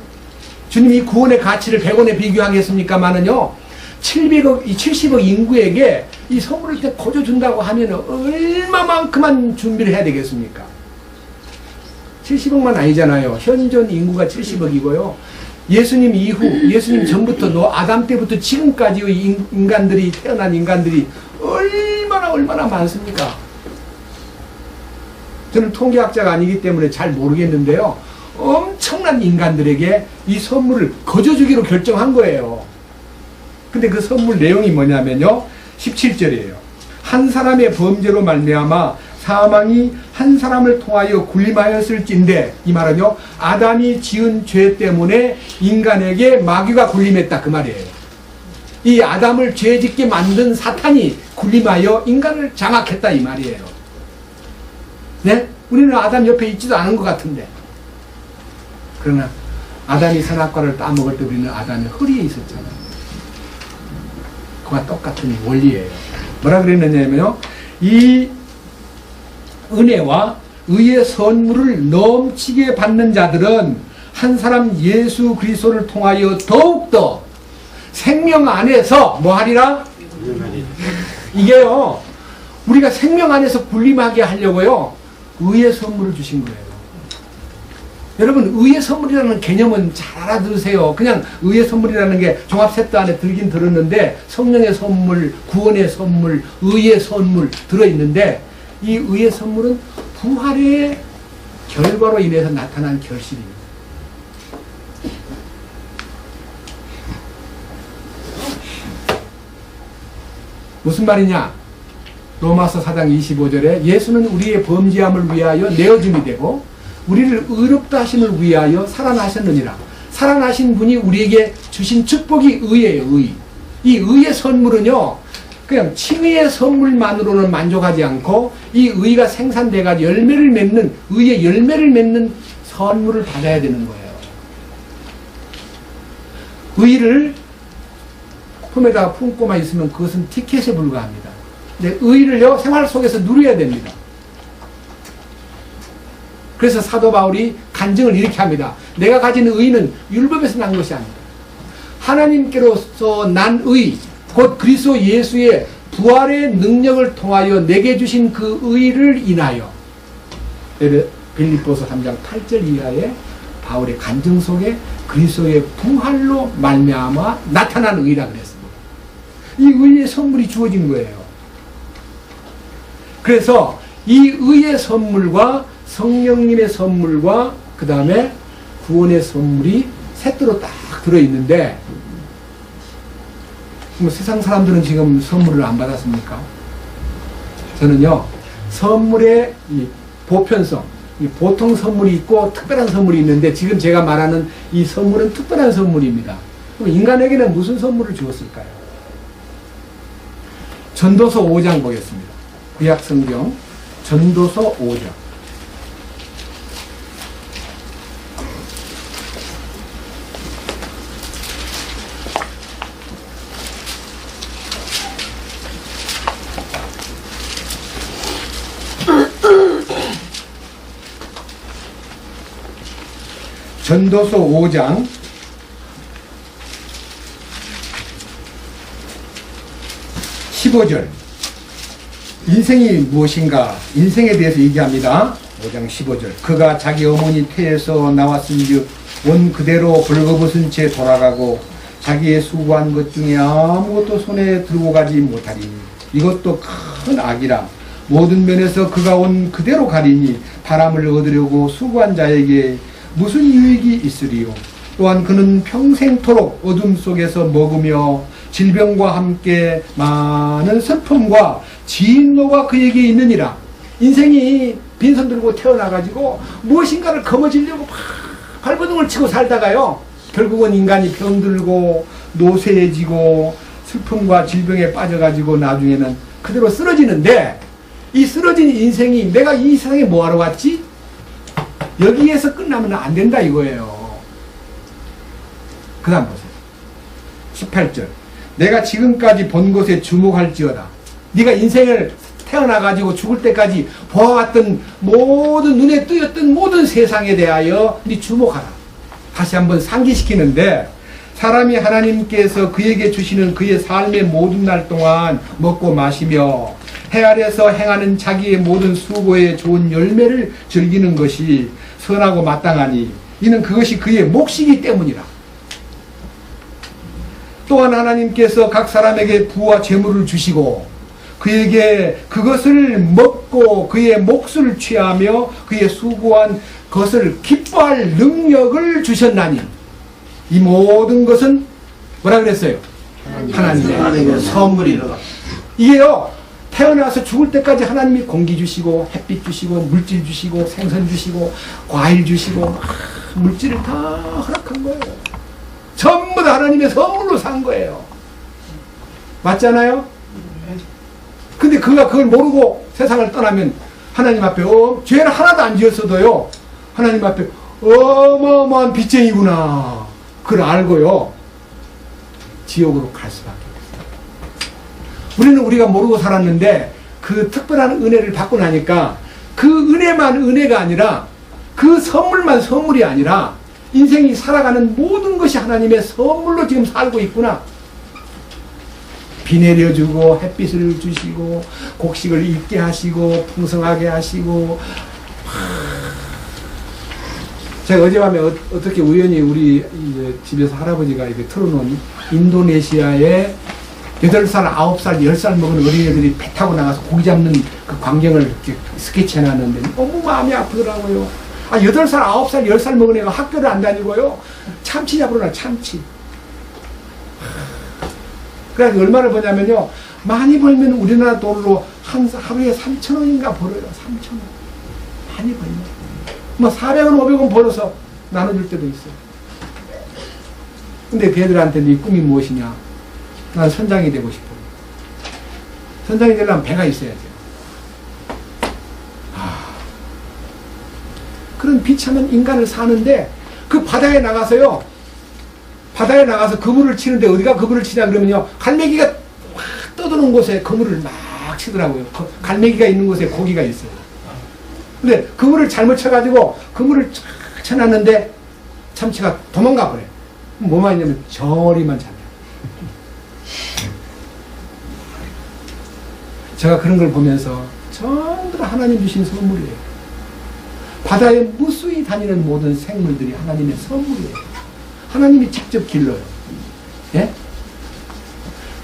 주님이 구원의 가치를 100원에 비교하겠습니까만은요 70억 인구에게 이 선물을 때 거저 준다고 하면 얼마만큼만 준비를 해야 되겠습니까? 70억만 아니잖아요. 현존 인구가 70억이고요. 예수님 이후, 예수님 전부터 아담 때부터 지금까지의 인간들이, 태어난 인간들이 얼마나 많습니까? 저는 통계학자가 아니기 때문에 잘 모르겠는데요. 엄청난 인간들에게 이 선물을 거저 주기로 결정한 거예요. 근데 그 선물 내용이 뭐냐면요. 17절이에요. 한 사람의 범죄로 말미암아 사망이 한 사람을 통하여 군림하였을진데, 이 말은요 아담이 지은 죄 때문에 인간에게 마귀가 군림했다 그 말이에요. 이 아담을 죄짓게 만든 사탄이 군림하여 인간을 장악했다 이 말이에요. 네? 우리는 아담 옆에 있지도 않은 것 같은데, 그러나 아담이 선악과를 따먹을 때 우리는 아담의 허리에 있었잖아요. 그와 똑같은 원리예요. 뭐라 그랬느냐면요, 이 은혜와 의의 선물을 넘치게 받는 자들은 한 사람 예수 그리스도를 통하여 더욱더 생명 안에서 뭐하리라? 이게요 우리가 생명 안에서 군림하게 하려고요 의의 선물을 주신 거예요. 여러분 의의 선물이라는 개념은 잘 알아들으세요. 그냥 의의 선물이라는 게 종합 세트 안에 들긴 들었는데 성령의 선물, 구원의 선물, 의의 선물 들어있는데, 이 의의 선물은 부활의 결과로 인해서 나타난 결실입니다. 무슨 말이냐? 로마서 4장 25절에 예수는 우리의 범죄함을 위하여 내어짐이 되고 우리를 의롭다 하심을 위하여 살아나셨느니라. 살아나신 분이 우리에게 주신 축복이 의예요. 의. 이 의의 선물은요 그냥 칭의의 선물만으로는 만족하지 않고 이 의가 생산돼가 열매를 맺는, 의의 열매를 맺는 선물을 받아야 되는 거예요. 의를 품에다가 품고만 있으면 그것은 티켓에 불과합니다. 근데 의를요 생활 속에서 누려야 됩니다. 그래서 사도 바울이 간증을 이렇게 합니다. 내가 가진 의는 율법에서 난 것이 아니다. 하나님께로서 난 의, 곧 그리스도 예수의 부활의 능력을 통하여 내게 주신 그 의를 인하여. 빌립보서 3장 8절 이하에 바울의 간증 속에 그리스도의 부활로 말미암아 나타난 의라 그랬습니다. 이 의의 선물이 주어진 거예요. 그래서 이 의의 선물과 성령님의 선물과 그 다음에 구원의 선물이 세트로 딱 들어있는데, 뭐 세상 사람들은 지금 선물을 안 받았습니까? 저는요, 선물의 이 보편성, 이 보통 선물이 있고 특별한 선물이 있는데, 지금 제가 말하는 이 선물은 특별한 선물입니다. 그럼 인간에게는 무슨 선물을 주었을까요? 전도서 5장 보겠습니다. 구약 성경 전도서 5장. 전도서 5장 15절. 인생이 무엇인가? 인생에 대해서 얘기합니다. 5장 15절. 그가 자기 어머니 태에서 나왔은즉 온 그대로 벌거벗은 채 돌아가고 자기의 수고한 것 중에 아무것도 손에 들고 가지 못하리니 이것도 큰 악이라. 모든 면에서 그가 온 그대로 가리니 바람을 얻으려고 수고한 자에게 무슨 유익이 있으리요. 또한 그는 평생토록 어둠 속에서 먹으며 질병과 함께 많은 슬픔과 진노가 그에게 있느니라. 인생이 빈손 들고 태어나가지고 무엇인가를 거머쥐려고 막 발버둥을 치고 살다가요, 결국은 인간이 병들고 노쇠해지고 슬픔과 질병에 빠져가지고 나중에는 그대로 쓰러지는데, 이 쓰러진 인생이 내가 이 세상에 뭐하러 왔지? 여기에서 끝나면 안 된다 이거예요. 그 다음 보세요. 18절. 내가 지금까지 본 것에 주목할지어다. 네가 인생을 태어나가지고 죽을 때까지 보아왔던 모든, 눈에 뜨였던 모든 세상에 대하여 네 주목하라. 다시 한번 상기시키는데, 사람이 하나님께서 그에게 주시는 그의 삶의 모든 날 동안 먹고 마시며 해 아래서 행하는 자기의 모든 수고의 좋은 열매를 즐기는 것이 선하고 마땅하니 이는 그것이 그의 몫이기 때문이라. 또한 하나님께서 각 사람에게 부와 재물을 주시고 그에게 그것을 먹고 그의 몫을 취하며 그의 수고한 것을 기뻐할 능력을 주셨나니 이 모든 것은 뭐라 그랬어요? 하나님의 선물이라. 이게요, 태어나서 죽을 때까지 하나님이 공기 주시고 햇빛 주시고 물질 주시고 생선 주시고 과일 주시고 물질을 다 허락한 거예요. 전부 다 하나님의 선물로 산 거예요. 맞잖아요? 근데 그가 그걸 모르고 세상을 떠나면 하나님 앞에 죄를 하나도 안 지었어도요, 하나님 앞에 어마어마한 빚쟁이구나 그걸 알고요, 지옥으로 갈 수밖에 없어요. 우리는 우리가 모르고 살았는데 그 특별한 은혜를 받고 나니까 그 은혜만 은혜가 아니라, 그 선물만 선물이 아니라 인생이 살아가는 모든 것이 하나님의 선물로 지금 살고 있구나. 비 내려주고 햇빛을 주시고 곡식을 익게 하시고 풍성하게 하시고. 제가 어젯밤에 어떻게 우연히 우리 이제 집에서 할아버지가 이렇게 틀어놓은 인도네시아의 8살, 9살, 10살 먹은 어린애들이 배 타고 나가서 고기 잡는 그 광경을 이렇게 스케치해놨는데 너무 마음이 아프더라고요. 8살, 9살, 10살 먹은 애가 학교를 안 다니고요, 참치 잡으러 나, 참치. 그래서 얼마를 버냐면요, 많이 벌면 우리나라 돈으로 하루에 3,000원인가 벌어요. 3,000원. 많이 벌면. 뭐 400원, 500원 벌어서 나눠줄 때도 있어요. 근데 걔들한테 네 꿈이 무엇이냐? 난 선장이 되고 싶어. 선장이 되려면 배가 있어야 돼요. 그런 비참한 인간을 사는데, 그 바다에 나가서요, 바다에 나가서 그물을 치는데 어디가 그물을 치냐 그러면요, 갈매기가 확 떠드는 곳에 그물을 막 치더라고요. 갈매기가 있는 곳에 고기가 있어요. 근데 그물을 잘못 쳐가지고 그물을 쫙 쳐놨는데 참치가 도망가 버려요. 뭐만 있냐면 저리만 잡혀요. 제가 그런 걸 보면서 전부 다 하나님 주신 선물이에요. 바다에 무수히 다니는 모든 생물들이 하나님의 선물이에요. 하나님이 직접 길러요. 예?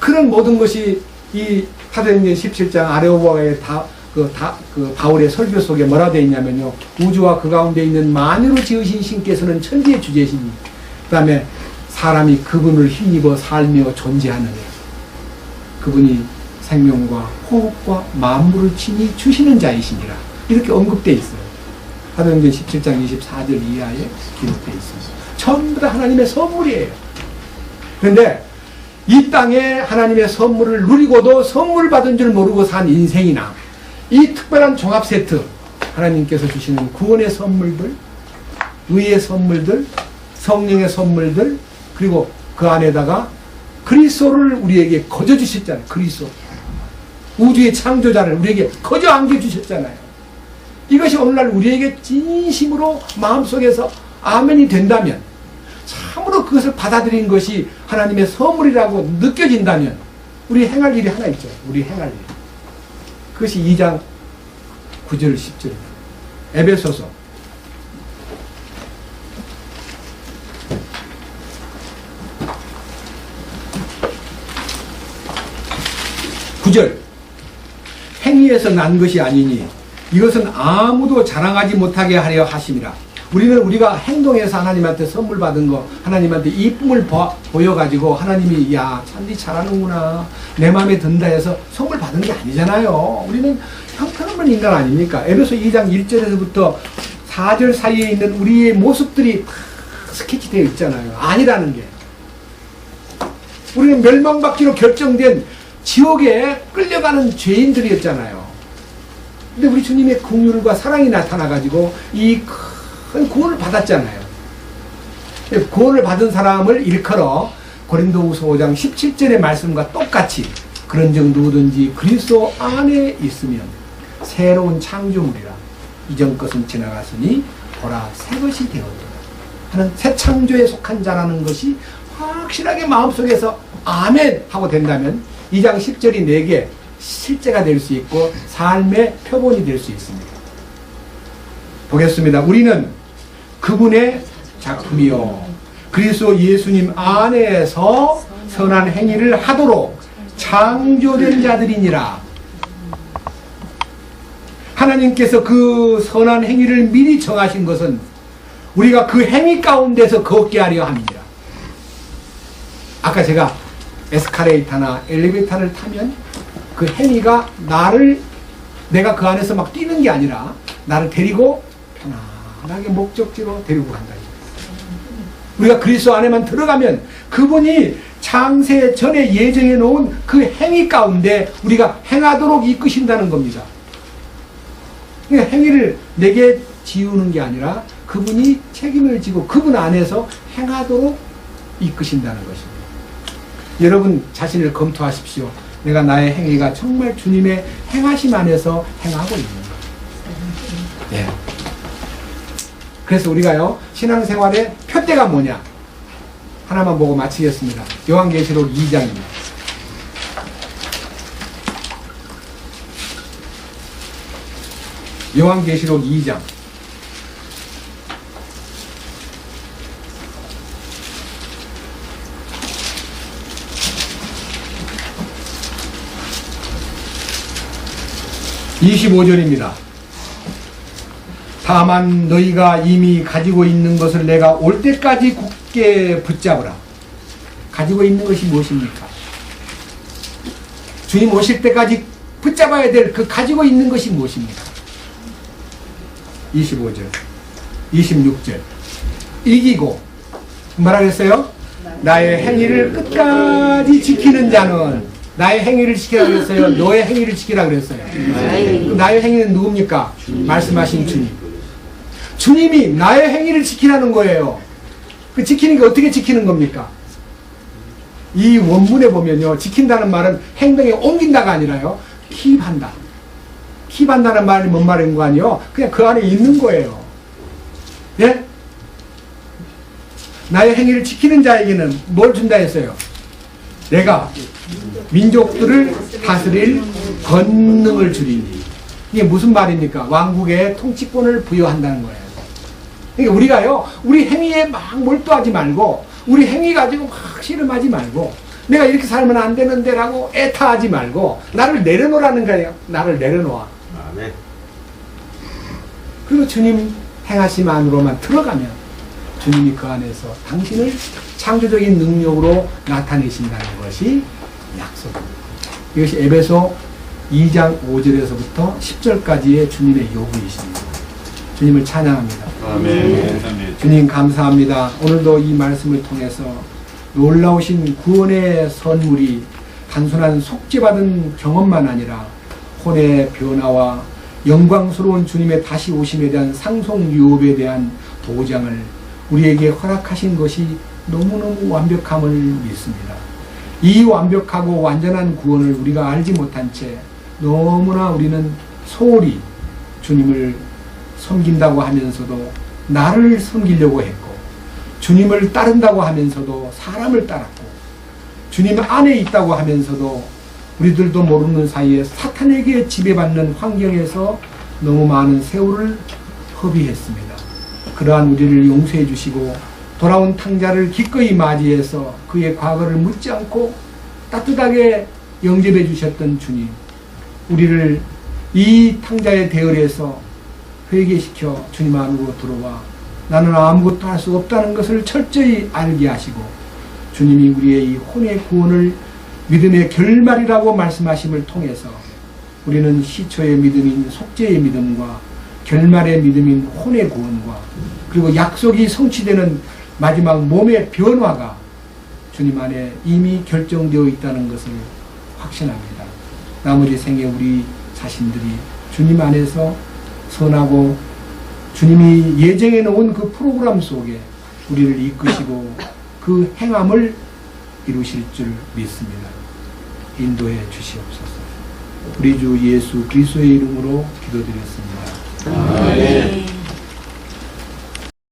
그런 모든 것이 이 사도행전 17장 아레오바에 다 그 바울의 설교 속에 뭐라 되어 있냐면요. 우주와 그 가운데 있는 만유로 지으신 신께서는 천지의 주제시니 그 다음에 사람이 그분을 힘입어 살며 존재하느니 그분이 생명과 호흡과 만물을 친히 주시는 자이시니라. 이렇게 언급되어 있어요. 사도행전 17장 24절 이하에 기록되어 있습니다. 전부 다 하나님의 선물이에요. 그런데 이 땅에 하나님의 선물을 누리고도 선물 받은 줄 모르고 산 인생이나 이 특별한 종합 세트, 하나님께서 주시는 구원의 선물들, 의의 선물들, 성령의 선물들, 그리고 그 안에다가 그리스도를 우리에게 거저 주셨잖아요. 그리스도. 우주의 창조자를 우리에게 거저 안겨주셨잖아요. 이것이 오늘날 우리에게 진심으로 마음속에서 아멘이 된다면, 참으로 그것을 받아들인 것이 하나님의 선물이라고 느껴진다면 우리 행할 일이 하나 있죠. 우리 행할 일. 그것이 2장 9절 10절 에베소서 9절 행위에서 난 것이 아니니 이것은 아무도 자랑하지 못하게 하려 하심이라. 우리는 우리가 행동해서 하나님한테 선물 받은 거, 하나님한테 이쁨을 보여가지고 하나님이 야 참니 잘하는구나 내 마음에 든다 해서 선물 받은 게 아니잖아요. 우리는 형편없는 인간 아닙니까? 에베소 2장 1절에서부터 4절 사이에 있는 우리의 모습들이 다 스케치되어 있잖아요. 아니라는 게. 우리는 멸망받기로 결정된 지옥에 끌려가는 죄인들이었잖아요. 근데 우리 주님의 긍휼과 사랑이 나타나가지고 이 큰 구원을 받았잖아요. 구원을 받은 사람을 일컬어 고린도후서 5장 17절의 말씀과 똑같이 그런즉 누구든지 그리스도 안에 있으면 새로운 창조물이라 이전 것은 지나갔으니 보라 새 것이 되었도다 하는 새 창조에 속한 자라는 것이 확실하게 마음속에서 아멘 하고 된다면 2장 10절이 내게 실제가 될 수 있고 삶의 표본이 될 수 있습니다. 보겠습니다. 우리는 그분의 작품이요 그리스도 예수님 안에서 선한 행위를 하도록 창조된 자들이니라. 하나님께서 그 선한 행위를 미리 정하신 것은 우리가 그 행위 가운데서 걷게 하려 합니다. 아까 제가 에스카레이터나 엘리베이터를 타면 그 행위가 내가 그 안에서 막 뛰는 게 아니라 나를 데리고 편안하게 목적지로 데리고 간다. 우리가 그리스도 안에만 들어가면 그분이 창세 전에 예정해 놓은 그 행위 가운데 우리가 행하도록 이끄신다는 겁니다. 그러니까 행위를 내게 지우는 게 아니라 그분이 책임을 지고 그분 안에서 행하도록 이끄신다는 것입니다. 여러분 자신을 검토하십시오. 내가 나의 행위가 정말 주님의 행하심 안에서 행하고 있는가. 예. 그래서 우리가요 신앙생활의 표대가 뭐냐 하나만 보고 마치겠습니다. 요한계시록 2장입니다. 요한계시록 2장 25절입니다. 다만 너희가 이미 가지고 있는 것을 내가 올 때까지 굳게 붙잡으라. 가지고 있는 것이 무엇입니까? 주님 오실 때까지 붙잡아야 될 그 가지고 있는 것이 무엇입니까? 25절 26절 이기고 뭐라 그랬어요? 나의 행위를 끝까지 지키는 자는 나의 행위를 지키라 그랬어요? 너의 행위를 지키라 그랬어요? 나의 행위는 누굽니까? 말씀하신 주님. 주님이 나의 행위를 지키라는 거예요. 그 지키는 게 어떻게 지키는 겁니까? 이 원문에 보면요 지킨다는 말은 행동에 옮긴다가 아니라요 킵한다. 킵한다는 말이 뭔 말인 거 아니에요? 그냥 그 안에 있는 거예요. 예? 나의 행위를 지키는 자에게는 뭘 준다 했어요? 내가 민족들을 다스릴 권능을 주리니. 이게 무슨 말입니까? 왕국의 통치권을 부여한다는 거예요. 그러니까 우리가요 우리 행위에 막 몰두하지 말고 우리 행위 가지고 막 씨름하지 말고 내가 이렇게 살면 안 되는데 라고 애타하지 말고 나를 내려놓으라는 거예요. 나를 내려놓아. 그리고 주님 행하심 안으로만 들어가면 주님이 그 안에서 당신을 창조적인 능력으로 나타내신다는 것이 약속입니다. 이것이 에베소 2장 5절에서부터 10절까지의 주님의 요구이십니다. 주님을 찬양합니다. 아멘. 주님 감사합니다. 오늘도 이 말씀을 통해서 놀라우신 구원의 선물이 단순한 속죄받은 경험만 아니라 혼의 변화와 영광스러운 주님의 다시 오심에 대한 상속 유업에 대한 도장을 우리에게 허락하신 것이 너무너무 완벽함을 믿습니다. 이 완벽하고 완전한 구원을 우리가 알지 못한 채 너무나 우리는 소홀히 주님을 섬긴다고 하면서도 나를 섬기려고 했고, 주님을 따른다고 하면서도 사람을 따랐고, 주님 안에 있다고 하면서도 우리들도 모르는 사이에 사탄에게 지배받는 환경에서 너무 많은 세월을 허비했습니다. 그러한 우리를 용서해 주시고 돌아온 탕자를 기꺼이 맞이해서 그의 과거를 묻지 않고 따뜻하게 영접해 주셨던 주님, 우리를 이 탕자의 대열에서 회개시켜 주님 안으로 들어와 나는 아무것도 할 수 없다는 것을 철저히 알게 하시고, 주님이 우리의 이 혼의 구원을 믿음의 결말이라고 말씀하심을 통해서 우리는 시초의 믿음인 속죄의 믿음과 결말의 믿음인 혼의 구원과 그리고 약속이 성취되는 마지막 몸의 변화가 주님 안에 이미 결정되어 있다는 것을 확신합니다. 나머지 생에 우리 자신들이 주님 안에서 선하고 주님이 예정해 놓은 그 프로그램 속에 우리를 이끄시고 그 행함을 이루실 줄 믿습니다. 인도해 주시옵소서. 우리 주 예수 그리스도의 이름으로 기도드렸습니다. 아멘.